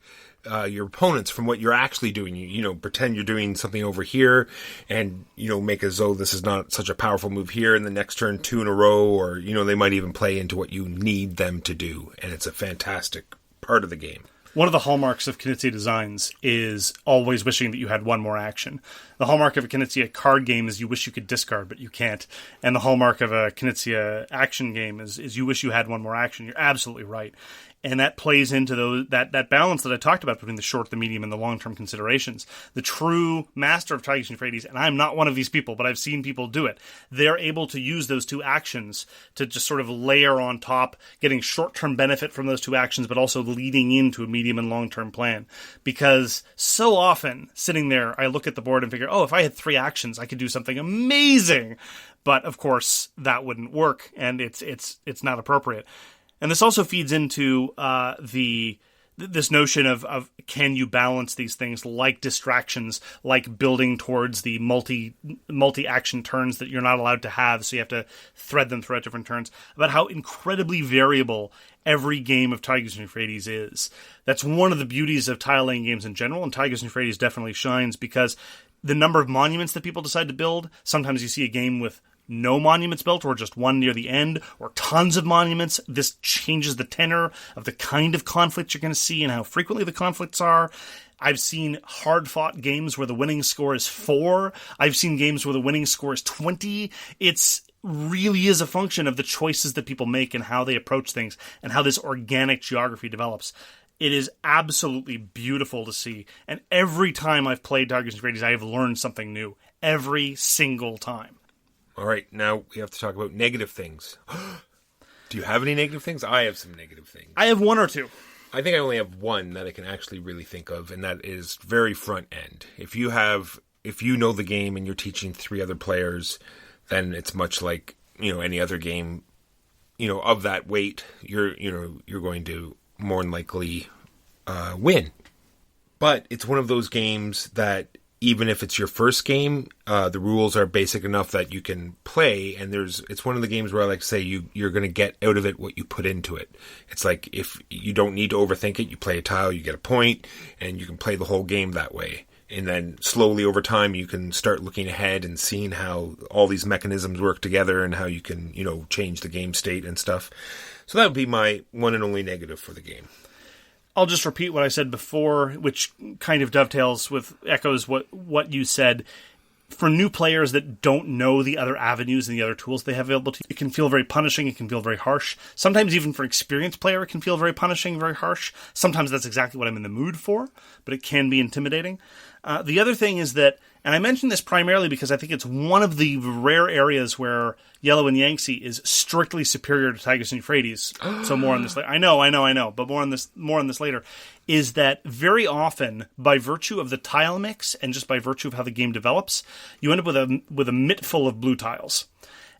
your opponents from what you're actually doing. You pretend you're doing something over here and, make as though this is not such a powerful move here, and the next turn 2 in a row, or, they might even play into what you need them to do. And it's a fantastic part of the game. One of the hallmarks of Knizia designs is always wishing that you had one more action. The hallmark of a Knizia card game is you wish you could discard, but you can't. And the hallmark of a Knizia action game is you wish you had one more action. You're absolutely right. And that plays into that balance that I talked about between the short, the medium, and the long-term considerations. The true master of Tigris Euphrates, and I'm not one of these people, but I've seen people do it, they're able to use those 2 actions to just sort of layer on top, getting short-term benefit from those 2 actions, but also leading into a medium and long-term plan. Because so often, sitting there, I look at the board and figure, if I had 3 actions, I could do something amazing. But, of course, that wouldn't work, and it's not appropriate. And this also feeds into this notion of can you balance these things like distractions, like building towards the multi-action turns that you're not allowed to have, so you have to thread them throughout different turns, about how incredibly variable every game of Tigris Euphrates is. That's one of the beauties of tile-laying games in general, and Tigris Euphrates definitely shines because the number of monuments that people decide to build, sometimes you see a game with no monuments built, or just one near the end, or tons of monuments. This changes the tenor of the kind of conflict you're going to see and how frequently the conflicts are. I've seen hard-fought games where the winning score is 4. I've seen games where the winning score is 20. It's really is a function of the choices that people make and how they approach things and how this organic geography develops. It is absolutely beautiful to see. And every time I've played Tigris Euphrates, I have learned something new. Every single time. All right, now we have to talk about negative things. Do you have any negative things? I have some negative things. I have 1 or 2. I think I only have one that I can actually really think of, and that is very front end. If you know the game and you're teaching 3 other players, then it's much like, any other game, of that weight, you're going to more than likely win. But it's one of those games that even if it's your first game, the rules are basic enough that you can play, and it's one of the games where I like to say you're going to get out of it what you put into it. It's like if you don't need to overthink it, you play a tile, you get a point, and you can play the whole game that way. And then slowly over time, you can start looking ahead and seeing how all these mechanisms work together and how you can, change the game state and stuff. So that would be my one and only negative for the game. I'll just repeat what I said before, which kind of echoes what you said. For new players that don't know the other avenues and the other tools they have available to you, it can feel very punishing, it can feel very harsh. Sometimes even for an experienced player, it can feel very punishing, very harsh. Sometimes that's exactly what I'm in the mood for, but it can be intimidating. The other thing is that, and I mention this primarily because I think it's one of the rare areas where Yellow and Yangtze is strictly superior to Tigris and Euphrates. So more on this later. I know, but more on this later. Is that very often, by virtue of the tile mix and just by virtue of how the game develops, you end up with a mitt full of blue tiles.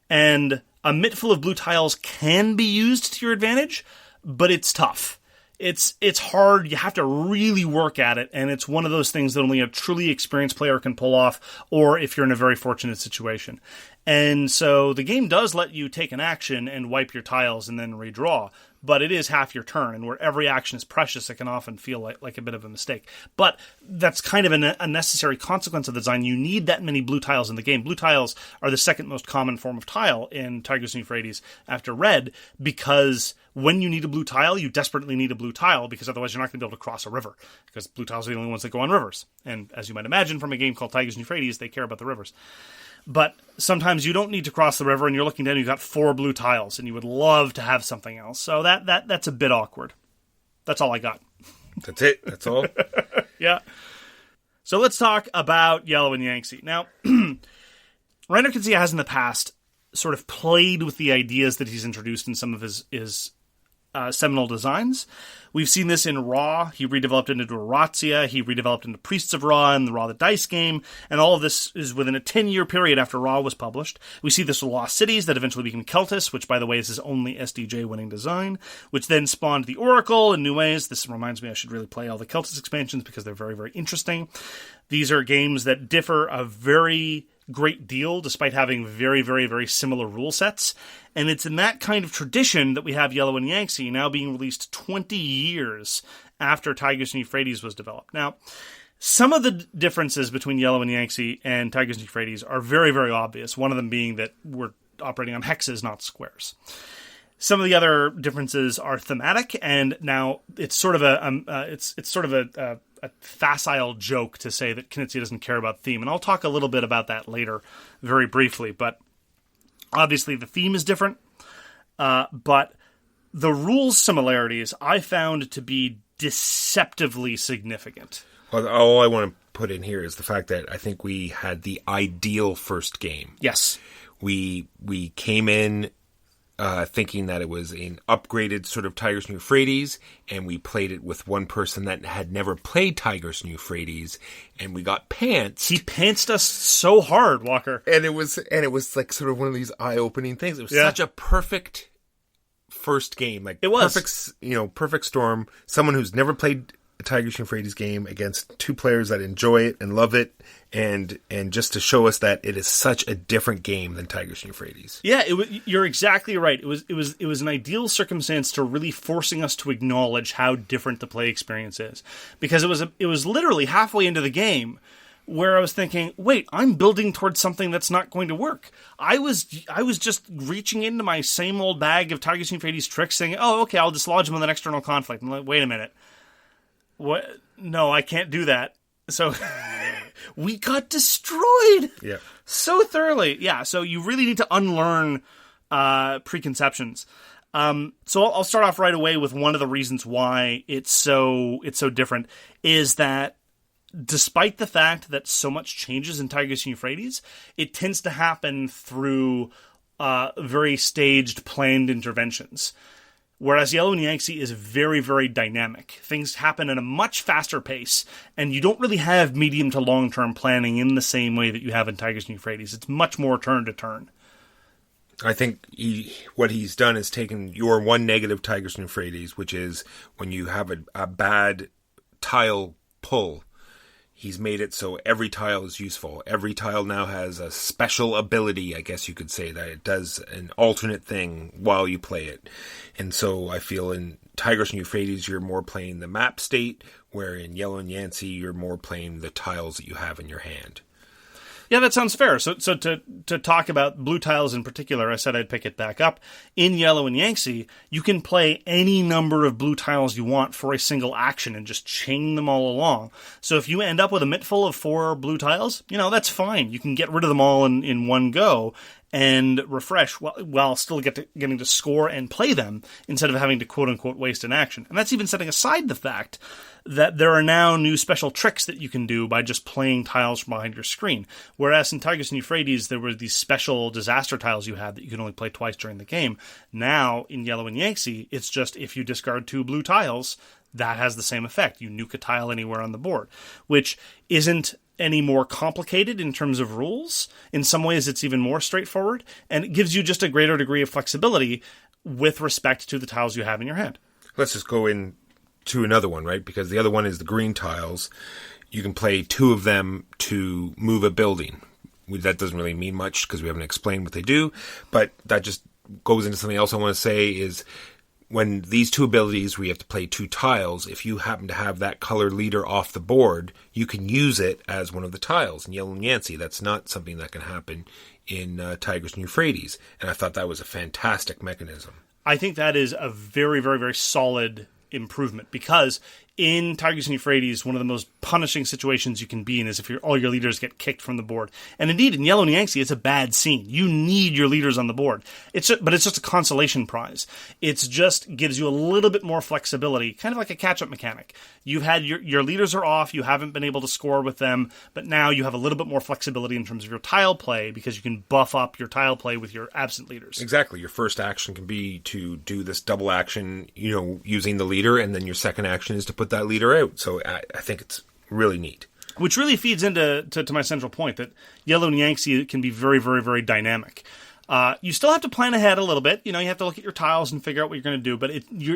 And a mitt full of blue tiles can be used to your advantage, but it's tough. It's hard. You have to really work at it, and it's one of those things that only a truly experienced player can pull off, or if you're in a very fortunate situation. And so the game does let you take an action and wipe your tiles and then redraw, but it is half your turn, and where every action is precious, it can often feel like a bit of a mistake. But that's kind of a necessary consequence of the design. You need that many blue tiles in the game. Blue tiles are the second most common form of tile in Tigris and Euphrates after red, because when you need a blue tile, you desperately need a blue tile, because otherwise you're not going to be able to cross a river, because blue tiles are the only ones that go on rivers. And as you might imagine from a game called Tigris and Euphrates, they care about the rivers. But sometimes you don't need to cross the river, and you're looking down, you've got 4 blue tiles, and you would love to have something else. So that's a bit awkward. That's all I got. That's it. That's all. Yeah. So let's talk about Yellow and Yangtze. Now, Reiner Knizia has in the past sort of played with the ideas that he's introduced in some of his seminal designs. We've seen this in Ra. He redeveloped it into Aratzia. He redeveloped into Priests of Ra and the Ra the Dice game. And all of this is within a 10-year period after Ra was published. We see this with Lost Cities that eventually became Keltis, which, by the way, is his only SDJ-winning design, which then spawned the Oracle in new ways. This reminds me I should really play all the Keltis expansions because they're very, very interesting. These are games that differ a very great deal despite having very, very, very similar rule sets. And it's in that kind of tradition that we have Yellow and Yangtze now being released 20 years after Tigris and Euphrates was developed. Now, some of the differences between Yellow and Yangtze and Tigris and Euphrates are very, very obvious. One of them being that we're operating on hexes, not squares. Some of the other differences are thematic, and now it's sort of a facile joke to say that Knizia doesn't care about theme, and I'll talk a little bit about that later very briefly, but obviously the theme is different, but the rules similarities I found to be deceptively significant. Well, all I want to put in here is the fact that I think we had the ideal first game. Yes. We came in thinking that it was an upgraded sort of Tigris and Euphrates, and we played it with one person that had never played Tigris and Euphrates, and we got pantsed. He pantsed us so hard, Walker. And it was like sort of one of these eye-opening things. It was such a perfect first game. Like, it was. Perfect storm. Someone who's never played a Tigris and Euphrates game against two players that enjoy it and love it, and just to show us that it is such a different game than Tigris and Euphrates. Yeah, you're exactly right. It was an ideal circumstance to really forcing us to acknowledge how different the play experience is, because it was literally halfway into the game where I was thinking, wait, I'm building towards something that's not going to work. I was just reaching into my same old bag of Tigris and Euphrates tricks, saying, oh, okay, I'll dislodge them with an external conflict. I'm like, wait a minute. What? No, I can't do that. So we got destroyed. Yeah. So thoroughly. Yeah. So you really need to unlearn preconceptions. So I'll start off right away with one of the reasons why it's so different is that despite the fact that so much changes in Tigris and Euphrates, it tends to happen through very staged, planned interventions. Whereas Yellow and Yangtze is very, very dynamic. Things happen at a much faster pace, and you don't really have medium to long-term planning in the same way that you have in Tigris and Euphrates. It's much more turn to turn. I think what he's done is taken your one negative Tigris and Euphrates, which is when you have a bad tile pull. He's made it so every tile is useful. Every tile now has a special ability, I guess you could say, that it does an alternate thing while you play it. And so I feel in Tigris and Euphrates, you're more playing the map state, where in Yellow and Yangtze, you're more playing the tiles that you have in your hand. Yeah, that sounds fair. So to talk about blue tiles in particular, I said I'd pick it back up. In Yellow and Yangtze, you can play any number of blue tiles you want for a single action and just chain them all along. So if you end up with a mitt full of 4 blue tiles, that's fine. You can get rid of them all in one go and refresh while still getting to score and play them instead of having to quote-unquote waste an action. And that's even setting aside the fact that there are now new special tricks that you can do by just playing tiles from behind your screen. Whereas in Tigris and Euphrates, there were these special disaster tiles you had that you could only play twice during the game. Now, in Yellow and Yangtze, it's just if you discard 2 blue tiles, that has the same effect. You nuke a tile anywhere on the board, which isn't any more complicated in terms of rules. In some ways, it's even more straightforward, and it gives you just a greater degree of flexibility with respect to the tiles you have in your hand. Let's just go in to another one, right? Because the other one is the green tiles. You can play 2 of them to move a building. That doesn't really mean much because we haven't explained what they do, but that just goes into something else I want to say is when these 2 abilities where you have to play 2 tiles, if you happen to have that color leader off the board, you can use it as one of the tiles. In Yellow and Yangtze, that's not something that can happen in Tigris and Euphrates, and I thought that was a fantastic mechanism. I think that is a very, very, very solid improvement because in Tigris and Euphrates, one of the most punishing situations you can be in is if all your leaders get kicked from the board. And indeed, in Yellow Yangtze, it's a bad scene. You need your leaders on the board. But it's just a consolation prize. It just gives you a little bit more flexibility, kind of like a catch-up mechanic. You've had your leaders are off, you haven't been able to score with them, but now you have a little bit more flexibility in terms of your tile play because you can buff up your tile play with your absent leaders. Exactly. Your first action can be to do this double action, using the leader, and then your second action is to put that leader out. So I think it's really neat. Which really feeds into my central point that Yellow Yangtze can be very, very, very dynamic. You still have to plan ahead a little bit. You have to look at your tiles and figure out what you're going to do. But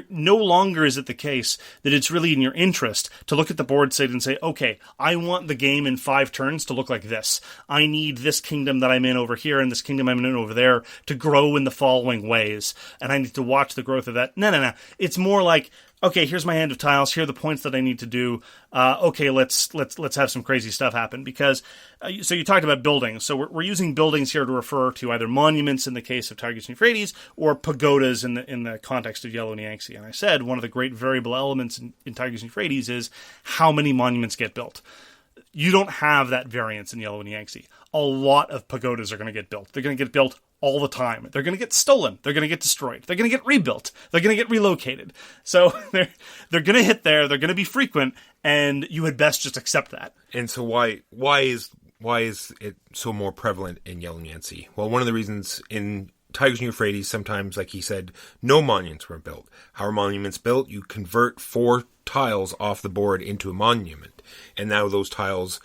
no longer is it the case that it's really in your interest to look at the board state and say, okay, I want the game in 5 turns to look like this. I need this kingdom that I'm in over here and this kingdom I'm in over there to grow in the following ways. And I need to watch the growth of that. No. It's more like, okay, here's my hand of tiles. Here are the points that I need to do. Okay, let's have some crazy stuff happen. Because so you talked about buildings. So we're using buildings here to refer to either monuments in the case of Tigris and Euphrates or pagodas in the context of Yellow Yangtze. And I said one of the great variable elements in Tigris and Euphrates is how many monuments get built. You don't have that variance in Yellow Yangtze. A lot of pagodas are going to get built. They're going to get built all the time. They're going to get stolen. They're going to get destroyed. They're going to get rebuilt. They're going to get relocated. So they're going to hit there. They're going to be frequent, and you had best just accept that. And so why is it so more prevalent in Yellow Yangtze? Well, one of the reasons in Tigris and Euphrates, sometimes, like he said, no monuments were built. How are monuments built? You convert 4 tiles off the board into a monument, and now those tiles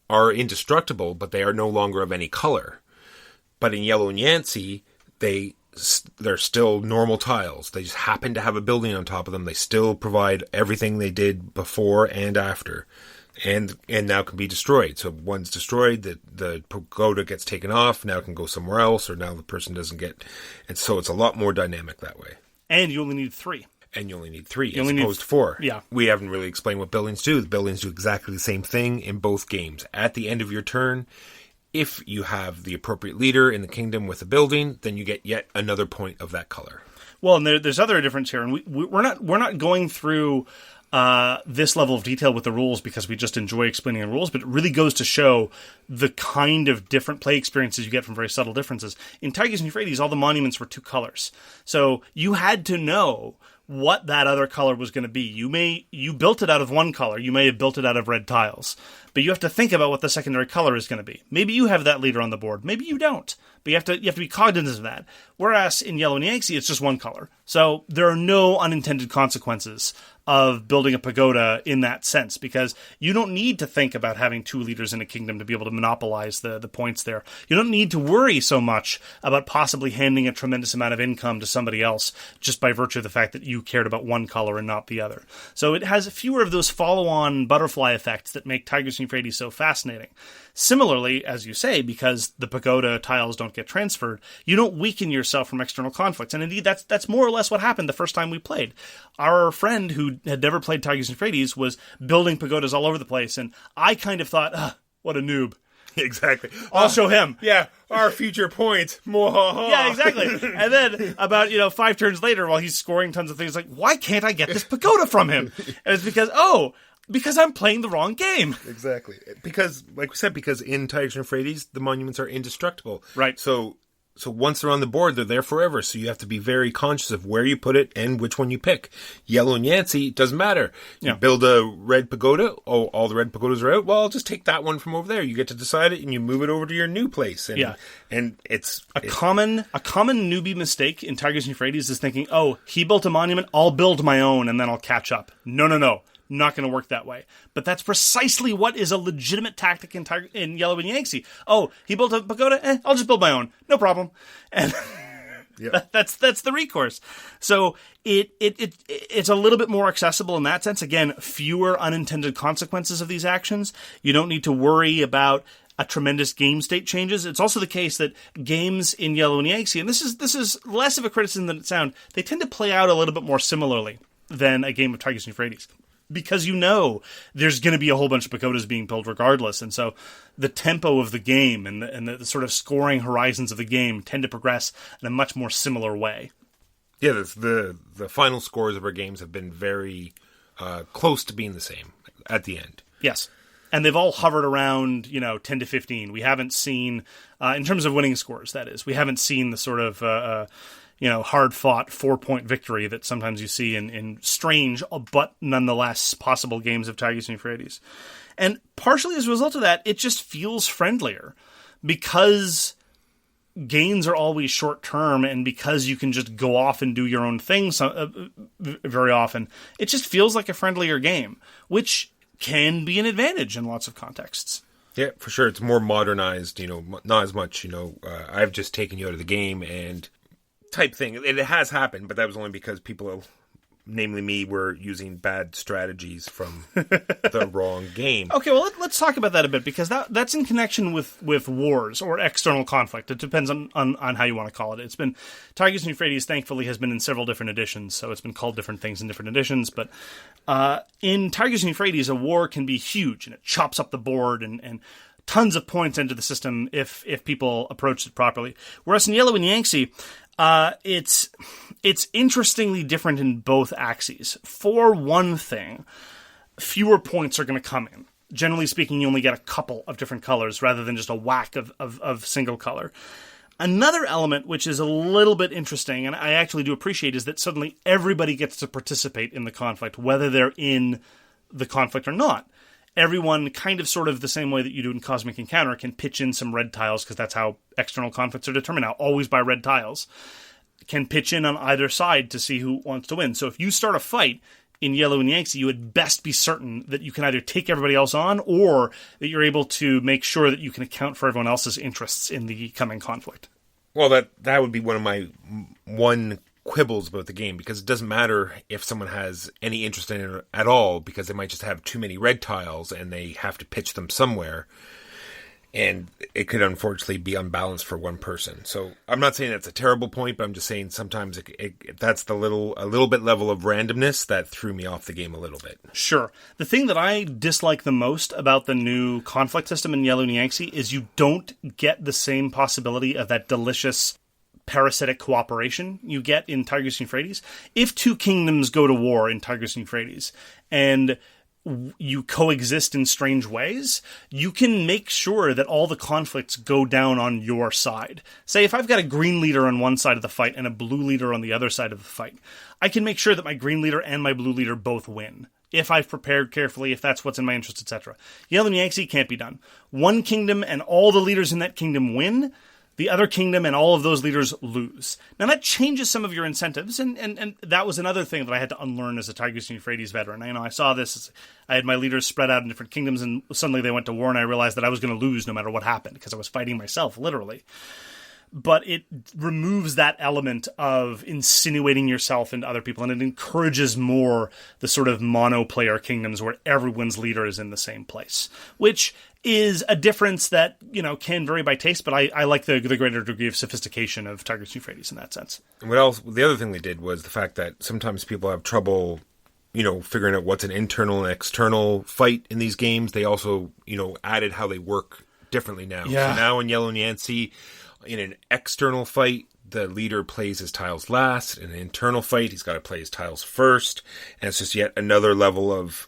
are indestructible, but they are no longer of any color. But in Yellow Yangtze, they're still normal tiles. They just happen to have a building on top of them. They still provide everything they did before and after, and now can be destroyed. So one's destroyed, the pagoda gets taken off, now it can go somewhere else, or now the person doesn't get... And so it's a lot more dynamic that way. And you only need 3. And you only need 3 as opposed to 4. Yeah. We haven't really explained what buildings do. The buildings do exactly the same thing in both games. At the end of your turn, if you have the appropriate leader in the kingdom with a building, then you get yet another point of that color. Well, and there's other difference here, and we're not going through this level of detail with the rules because we just enjoy explaining the rules, but it really goes to show the kind of different play experiences you get from very subtle differences. In Tigris and Euphrates, all the monuments were 2 colors, so you had to know what that other color was going to be. You built it out of one color. You may have built it out of red tiles, but you have to think about what the secondary color is going to be. Maybe you have that leader on the board. Maybe you don't, but you have to be cognizant of that. Whereas in Yellow Yangtze, it's just one color. So there are no unintended consequences of building a pagoda in that sense, because you don't need to think about having 2 leaders in a kingdom to be able to monopolize the points there. You don't need to worry so much about possibly handing a tremendous amount of income to somebody else just by virtue of the fact that you cared about one color and not the other. So it has fewer of those follow-on butterfly effects that make Tigris and Euphrates so fascinating. Similarly, as you say, because the pagoda tiles don't get transferred, you don't weaken yourself from external conflicts. And indeed, that's more or less what happened the first time we played. Our friend who had never played Tigris and Euphrates was building pagodas all over the place, and I kind of thought, what a noob. Exactly. I'll show him. Yeah, our future point. Yeah, exactly. And then about 5 turns later, while he's scoring tons of things, like, why can't I get this pagoda from him? And it's because I'm playing the wrong game. Exactly. Because, like we said, because in Tigris and Euphrates, the monuments are indestructible. Right. So once they're on the board, they're there forever. So you have to be very conscious of where you put it and which one you pick. Yellow Yangtze, doesn't matter. You build a red pagoda. Oh, all the red pagodas are out. Well, I'll just take that one from over there. You get to decide it, and you move it over to your new place. And it's a common newbie mistake in Tigris and Euphrates is thinking, oh, he built a monument, I'll build my own, and then I'll catch up. No. Not going to work that way. But that's precisely what is a legitimate tactic in Yellow Yangtze. Oh, he built a pagoda? I'll just build my own. No problem. And that's the recourse. So it's a little bit more accessible in that sense. Again, fewer unintended consequences of these actions. You don't need to worry about a tremendous game state changes. It's also the case that games in Yellow Yangtze, and this is less of a criticism than it sounds, they tend to play out a little bit more similarly than a game of Tigris and Euphrates. Because there's going to be a whole bunch of pagodas being built regardless. And so the tempo of the game and the sort of scoring horizons of the game tend to progress in a much more similar way. Yeah, the final scores of our games have been very close to being the same at the end. Yes. And they've all hovered around, 10 to 15. We haven't seen, in terms of winning scores, that is, we haven't seen the sort of, hard-fought 4-point victory that sometimes you see in strange, but nonetheless possible games of Tigris and Euphrates. And partially as a result of that, it just feels friendlier because gains are always short-term, and because you can just go off and do your own thing very often, it just feels like a friendlier game, which can be an advantage in lots of contexts. Yeah, for sure. It's more modernized, not as much, I've just taken you out of the game and type thing. And it has happened, but that was only because people, namely me, were using bad strategies from the wrong game. Okay, well, let's talk about that a bit, because that's in connection with wars or external conflict. It depends on how you want to call it. It's been, Tigris and Euphrates, thankfully, has been in several different editions, so it's been called different things in different editions. But in Tigris and Euphrates, a war can be huge, and it chops up the board and tons of points into the system if people approach it properly. Whereas in Yellow Yangtze, it's interestingly different in both axes. For one thing, fewer points are going to come in. Generally speaking, you only get a couple of different colors rather than just a whack of single color. Another element which is a little bit interesting, and I actually do appreciate, is that suddenly everybody gets to participate in the conflict, whether they're in the conflict or not. Everyone, kind of sort of the same way that you do in Cosmic Encounter, can pitch in some red tiles, because that's how external conflicts are determined now, always by red tiles. Can pitch in on either side to see who wants to win. So if you start a fight in Yellow and Yangtze, you would best be certain that you can either take everybody else on, or that you're able to make sure that you can account for everyone else's interests in the coming conflict. Well, that would be one of my quibbles about the game, because it doesn't matter if someone has any interest in it at all, because they might just have too many red tiles and they have to pitch them somewhere, and it could unfortunately be unbalanced for one person. So I'm not saying that's a terrible point, but I'm just saying sometimes that's a little bit level of randomness that threw me off the game a little bit. Sure. The thing that I dislike the most about the new conflict system in Yellow Yangtze is you don't get the same possibility of that delicious parasitic cooperation you get in Tigris and Euphrates. If two kingdoms go to war in Tigris and Euphrates, and you coexist in strange ways, you can make sure that all the conflicts go down on your side. Say, if I've got a green leader on one side of the fight and a blue leader on the other side of the fight, I can make sure that my green leader and my blue leader both win, if I've prepared carefully, if that's what's in my interest, etc. Yellow Yangtze can't be done. One kingdom and all the leaders in that kingdom win, the other kingdom and all of those leaders lose. Now, that changes some of your incentives, and that was another thing that I had to unlearn as a Tigris and Euphrates veteran. I saw this. I had my leaders spread out in different kingdoms, and suddenly they went to war, and I realized that I was going to lose no matter what happened, because I was fighting myself, literally. But it removes that element of insinuating yourself into other people, and it encourages more the sort of mono-player kingdoms where everyone's leader is in the same place, which is a difference that, can vary by taste, but I like the greater degree of sophistication of Tigris and Euphrates in that sense. And what else? The other thing they did was the fact that sometimes people have trouble, figuring out what's an internal and external fight in these games. They also, added how they work differently now. Yeah. So now in Yellow Yangtze, in an external fight, the leader plays his tiles last. In an internal fight, he's got to play his tiles first. And it's just yet another level of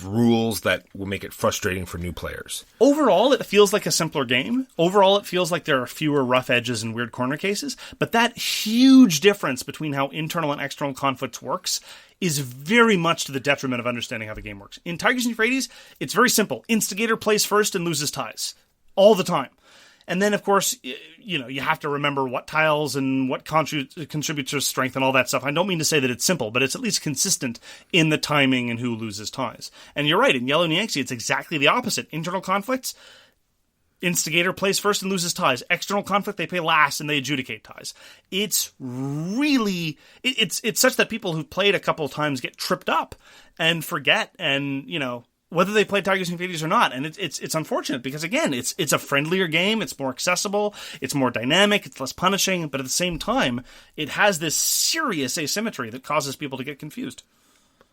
rules that will make it frustrating for new players. Overall, it feels like a simpler game. Overall, it feels like there are fewer rough edges and weird corner cases. But that huge difference between how internal and external conflicts works is very much to the detriment of understanding how the game works. In Tigris and Euphrates, it's very simple. Instigator plays first and loses ties. All the time. And then, of course, you have to remember what tiles and what contributes to strength and all that stuff. I don't mean to say that it's simple, but it's at least consistent in the timing and who loses ties. And you're right, in Yellow Yangtze, it's exactly the opposite. Internal conflicts, instigator plays first and loses ties. External conflict, they play last and they adjudicate ties. It's really... It's such that people who've played a couple of times get tripped up and forget and, whether they play Tigris and Euphrates or not. And it's unfortunate because, again, it's a friendlier game, it's more accessible, it's more dynamic, it's less punishing, but at the same time, it has this serious asymmetry that causes people to get confused.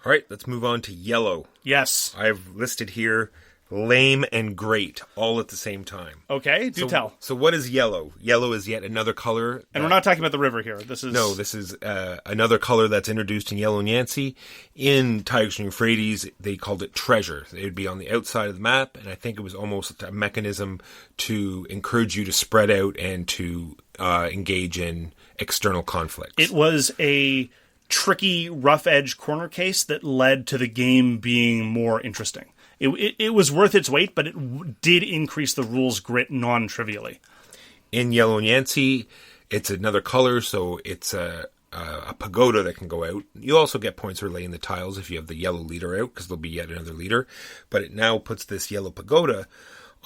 All right, let's move on to Yellow. Yes. I've listed here lame and great all at the same time. Okay, tell. So what is yellow? Yellow is yet another color. And we're not talking about the river here. This is another color that's introduced in Yellow Yangtze. In Tigris Euphrates, they called it treasure. It would be on the outside of the map, and I think it was almost a mechanism to encourage you to spread out and to engage in external conflicts. It was a tricky, rough-edge corner case that led to the game being more interesting. It was worth its weight, but it did increase the rules grit non-trivially. In Yellow Yangtze, it's another color, so it's a pagoda that can go out. You also get points for laying the tiles if you have the yellow leader out, because there'll be yet another leader. But it now puts this yellow pagoda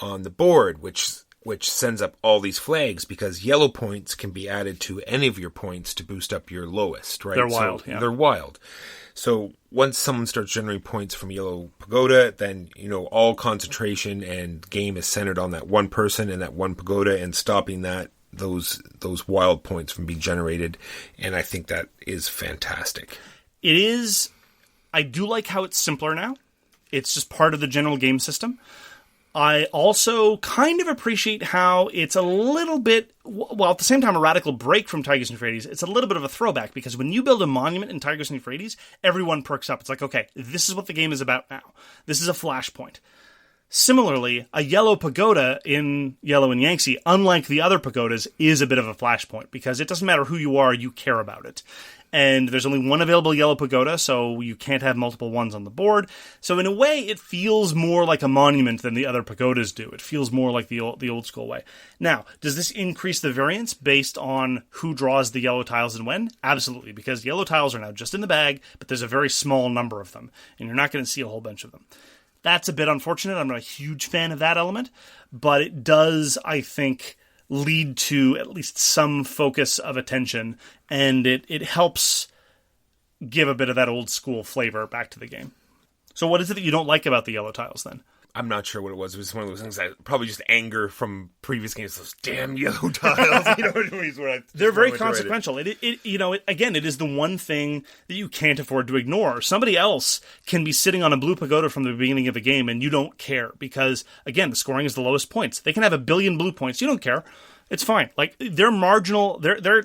on the board, which sends up all these flags, because yellow points can be added to any of your points to boost up your lowest, right? They're wild, yeah. They're wild. So once someone starts generating points from Yellow Pagoda, then, all concentration and game is centered on that one person and that one pagoda, and stopping those wild points from being generated. And I think that is fantastic. It is. I do like how it's simpler now. It's just part of the general game system. I also kind of appreciate how it's a little bit, well, at the same time, a radical break from Tigris Euphrates. It's a little bit of a throwback, because when you build a monument in Tigris Euphrates, everyone perks up. It's like, okay, this is what the game is about now. This is a flashpoint. Similarly, a yellow pagoda in Yellow and Yangtze, unlike the other pagodas, is a bit of a flashpoint, because it doesn't matter who you are, you care about it. And there's only one available yellow pagoda, so you can't have multiple ones on the board. So in a way, it feels more like a monument than the other pagodas do. It feels more like the old school way. Now, does this increase the variance based on who draws the yellow tiles and when? Absolutely, because yellow tiles are now just in the bag, but there's a very small number of them, and you're not going to see a whole bunch of them. That's a bit unfortunate. I'm not a huge fan of that element, but it does, I think, lead to at least some focus of attention, and it helps give a bit of that old school flavor back to the game. So what is it that you don't like about the yellow tiles then? I'm not sure what it was. It was one of those things that probably just anger from previous games. Those damn yellow tiles. They're very consequential. It is the one thing that you can't afford to ignore. Somebody else can be sitting on a blue pagoda from the beginning of the game, and you don't care because, again, the scoring is the lowest points. They can have 1 billion blue points. You don't care. It's fine. Like, their marginal, their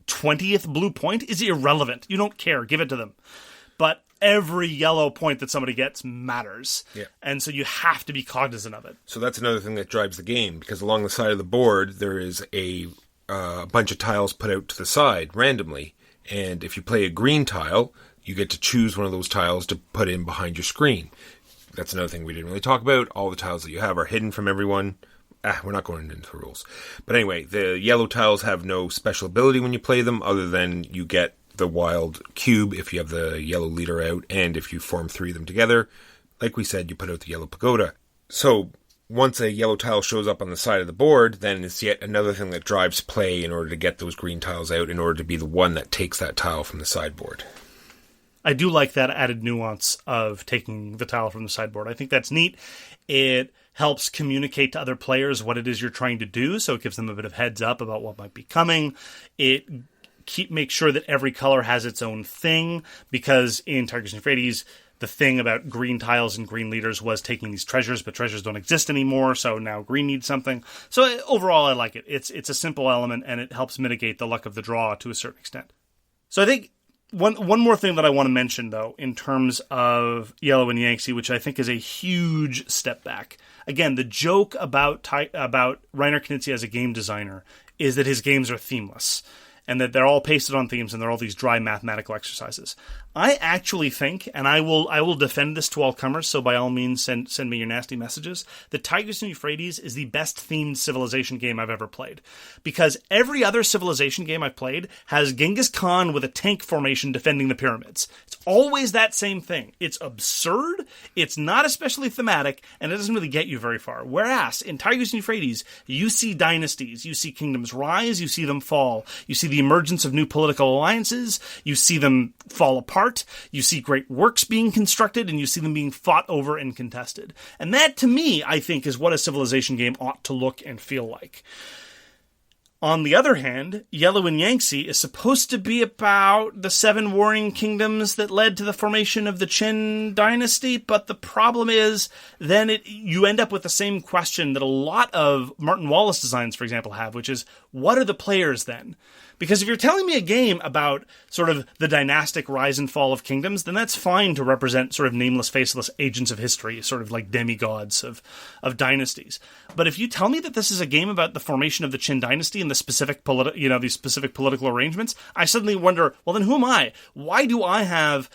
20th blue point is irrelevant. You don't care. Give it to them. But every yellow point that somebody gets matters. Yeah. And so you have to be cognizant of it. So that's another thing that drives the game, because along the side of the board, there is a bunch of tiles put out to the side randomly. And if you play a green tile, you get to choose one of those tiles to put in behind your screen. That's another thing we didn't really talk about. All the tiles that you have are hidden from everyone. We're not going into the rules. But anyway, the yellow tiles have no special ability when you play them, other than you get the wild cube if you have the yellow leader out, and if you form 3 of them together, like we said, you put out the yellow pagoda. So once a yellow tile shows up on the side of the board, then it's yet another thing that drives play in order to get those green tiles out, in order to be the one that takes that tile from the sideboard. I do like that added nuance of taking the tile from the sideboard. I think that's neat. It helps communicate to other players what it is you're trying to do, so it gives them a bit of heads up about what might be coming. It make sure that every color has its own thing, because in Tigris Euphrates, the thing about green tiles and green leaders was taking these treasures, but treasures don't exist anymore, so now green needs something. So overall, I like it. It's a simple element, and it helps mitigate the luck of the draw to a certain extent. So I think one more thing that I want to mention, though, in terms of Yellow and Yangtze, which I think is a huge step back. Again, the joke about Reiner Knizia as a game designer is that his games are themeless, and that they're all pasted on themes, and they're all these dry mathematical exercises. I actually think, and I will defend this to all comers, so by all means send me your nasty messages, that Tigris and Euphrates is the best themed civilization game I've ever played. Because every other civilization game I've played has Genghis Khan with a tank formation defending the pyramids. It's always that same thing. It's absurd, it's not especially thematic, and it doesn't really get you very far. Whereas, in Tigris and Euphrates, you see dynasties, you see kingdoms rise, you see them fall, you see the emergence of new political alliances, you see them fall apart, you see great works being constructed, and you see them being fought over and contested. And that, to me, I think, is what a civilization game ought to look and feel like. On the other hand, Yellow Yangtze is supposed to be about the 7 warring kingdoms that led to the formation of the Qin dynasty, but the problem is then you end up with the same question that a lot of Martin Wallace designs, for example, have, which is, what are the players then? Because if you're telling me a game about sort of the dynastic rise and fall of kingdoms, then that's fine to represent sort of nameless, faceless agents of history, sort of like demigods of dynasties. But if you tell me that this is a game about the formation of the Qin dynasty and the specific these specific political arrangements, I suddenly wonder, well, then who am I? Why do I have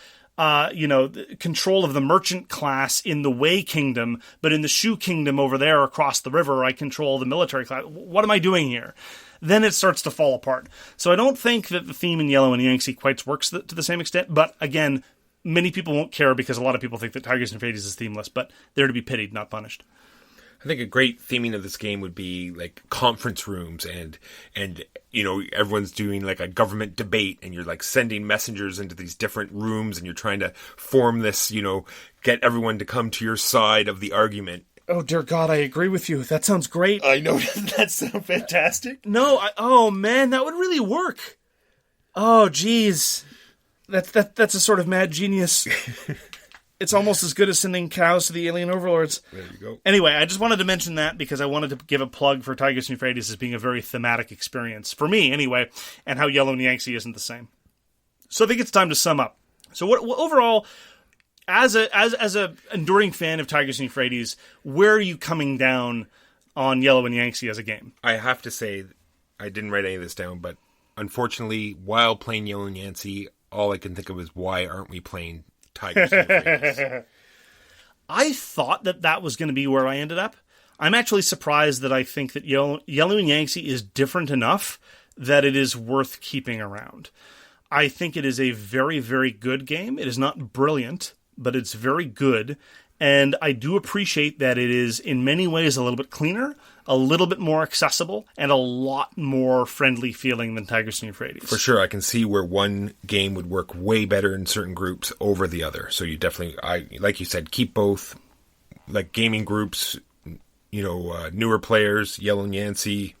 control of the merchant class in the Wei kingdom, but in the Shu kingdom over there across the river, I control the military class? What am I doing here? Then it starts to fall apart. So I don't think that the theme in Yellow and Yangtze quite works to the same extent, but again, many people won't care because a lot of people think that Tigris Euphrates is themeless, but they're to be pitied, not punished. I think a great theming of this game would be like conference rooms and everyone's doing like a government debate and you're like sending messengers into these different rooms and you're trying to form this, get everyone to come to your side of the argument. Oh, dear God, I agree with you. That sounds great. I know. That sounds fantastic. No, oh, man, that would really work. Oh, geez. That's a sort of mad genius. It's almost as good as sending cows to the alien overlords. There you go. Anyway, I just wanted to mention that because I wanted to give a plug for Tigris Euphrates as being a very thematic experience, for me anyway, and how Yellow and Yangtze isn't the same. So I think it's time to sum up. So what overall, as a enduring fan of Tigris Euphrates, where are you coming down on Yellow and Yangtze as a game? I have to say, I didn't write any of this down, but unfortunately, while playing Yellow and Yangtze, all I can think of is why aren't we playing Tigris Euphrates? I thought that was going to be where I ended up. I'm actually surprised that I think that Yellow and Yangtze is different enough that it is worth keeping around. I think it is a very, very good game. It is not brilliant, but it's very good. And I do appreciate that it is in many ways a little bit cleaner, a little bit more accessible, and a lot more friendly feeling than Tigris Euphrates. For sure, I can see where one game would work way better in certain groups over the other. So you definitely, like you said, keep both, like gaming groups, newer players, Yellow and Yangtze,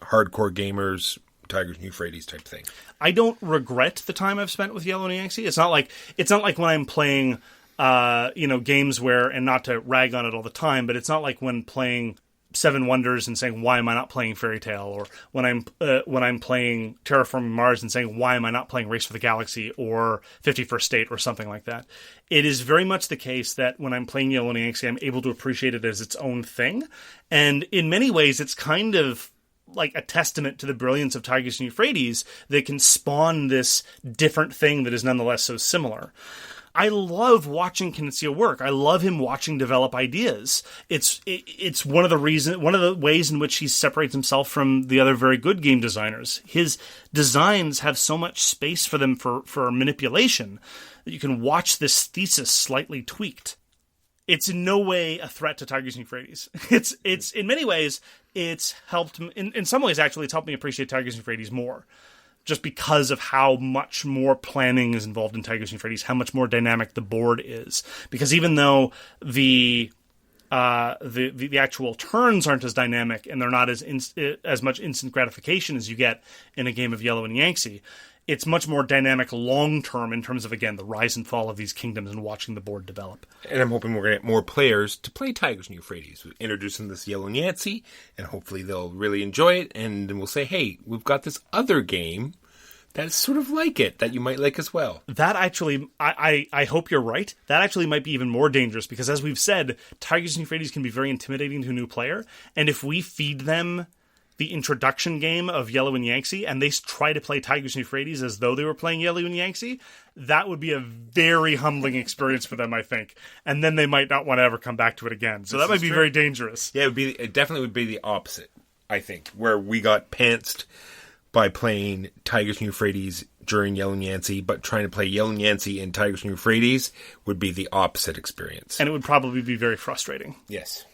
hardcore gamers, Tigris Euphrates type thing. I don't regret the time I've spent with Yellow and Yangtze. It's not like when I'm playing, games where, and not to rag on it all the time, but it's not like when playing Seven Wonders and saying, why am I not playing Fairy Tale? Or when I'm playing Terraforming Mars and saying, why am I not playing Race for the Galaxy or 51st State or something like that? It is very much the case that when I'm playing Yellow and Yangtze, I'm able to appreciate it as its own thing. And in many ways, it's kind of like a testament to the brilliance of Tigris and Euphrates that can spawn this different thing that is nonetheless so similar. I love watching Knizia work. I love him watching develop ideas. It's one of the ways in which he separates himself from the other very good game designers. His designs have so much space for them for manipulation that you can watch this thesis slightly tweaked. It's in no way a threat to Tigris and Euphrates. It's in many ways, it's helped, in some ways actually, it's helped me appreciate Tigris and Euphrates more. Just because of how much more planning is involved in Tigris and Euphrates, how much more dynamic the board is. Because even though the actual turns aren't as dynamic and they're not as much instant gratification as you get in a game of Yellow and Yangtze, it's much more dynamic long-term in terms of, again, the rise and fall of these kingdoms and watching the board develop. And I'm hoping we're going to get more players to play Tigris and Euphrates. We're introducing this Yellow and Yangtze, and hopefully they'll really enjoy it, and then we'll say, hey, we've got this other game that's sort of like it, that you might like as well. That actually, I hope you're right. That actually might be even more dangerous, because as we've said, Tigris and Euphrates can be very intimidating to a new player, and if we feed them the introduction game of Yellow and Yangtze, and they try to play Tigris and Euphrates as though they were playing Yellow and Yangtze, that would be a very humbling experience for them, I think. And then they might not want to ever come back to it again. So that might be very dangerous. Yeah, it definitely would be the opposite, I think, where we got pantsed by playing Tigris and Euphrates during Yellow and Yangtze, but trying to play Yellow and Yangtze and Tigris and Euphrates would be the opposite experience. And it would probably be very frustrating. Yes.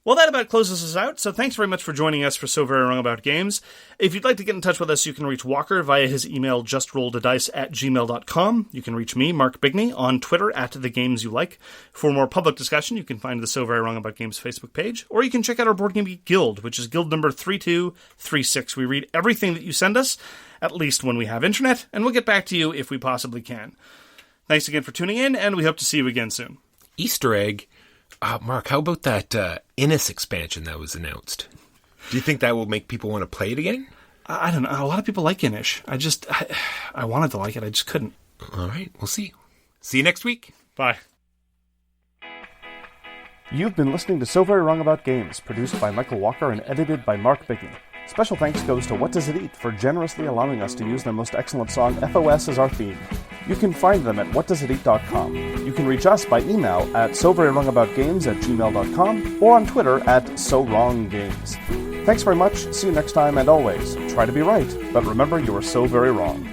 Well, that about closes us out, so thanks very much for joining us for So Very Wrong About Games. If you'd like to get in touch with us, you can reach Walker via his email justrolledadice@gmail.com. You can reach me, Mark Bigney, on Twitter @TheGamesYouLike. For more public discussion, you can find the So Very Wrong About Games Facebook page, or you can check out our Board Game Geek Guild, which is guild number 3236. We read everything that you send us, at least when we have internet, and we'll get back to you if we possibly can. Thanks again for tuning in, and we hope to see you again soon. Easter egg. Mark, how about that Innis expansion that was announced? Do you think that will make people want to play it again? I don't know. A lot of people like Innish. I wanted to like it. I just couldn't. All right. We'll see. See you next week. Bye. You've been listening to So Very Wrong About Games, produced by Michael Walker and edited by Mark Bigney. Special thanks goes to What Does It Eat for generously allowing us to use their most excellent song, FOS, as our theme. You can find them at whatdoesiteat.com. You can reach us by email at soverywrongaboutgames@gmail.com or on Twitter @SoWrongGames. Thanks very much, see you next time, and always, try to be right, but remember you are so very wrong.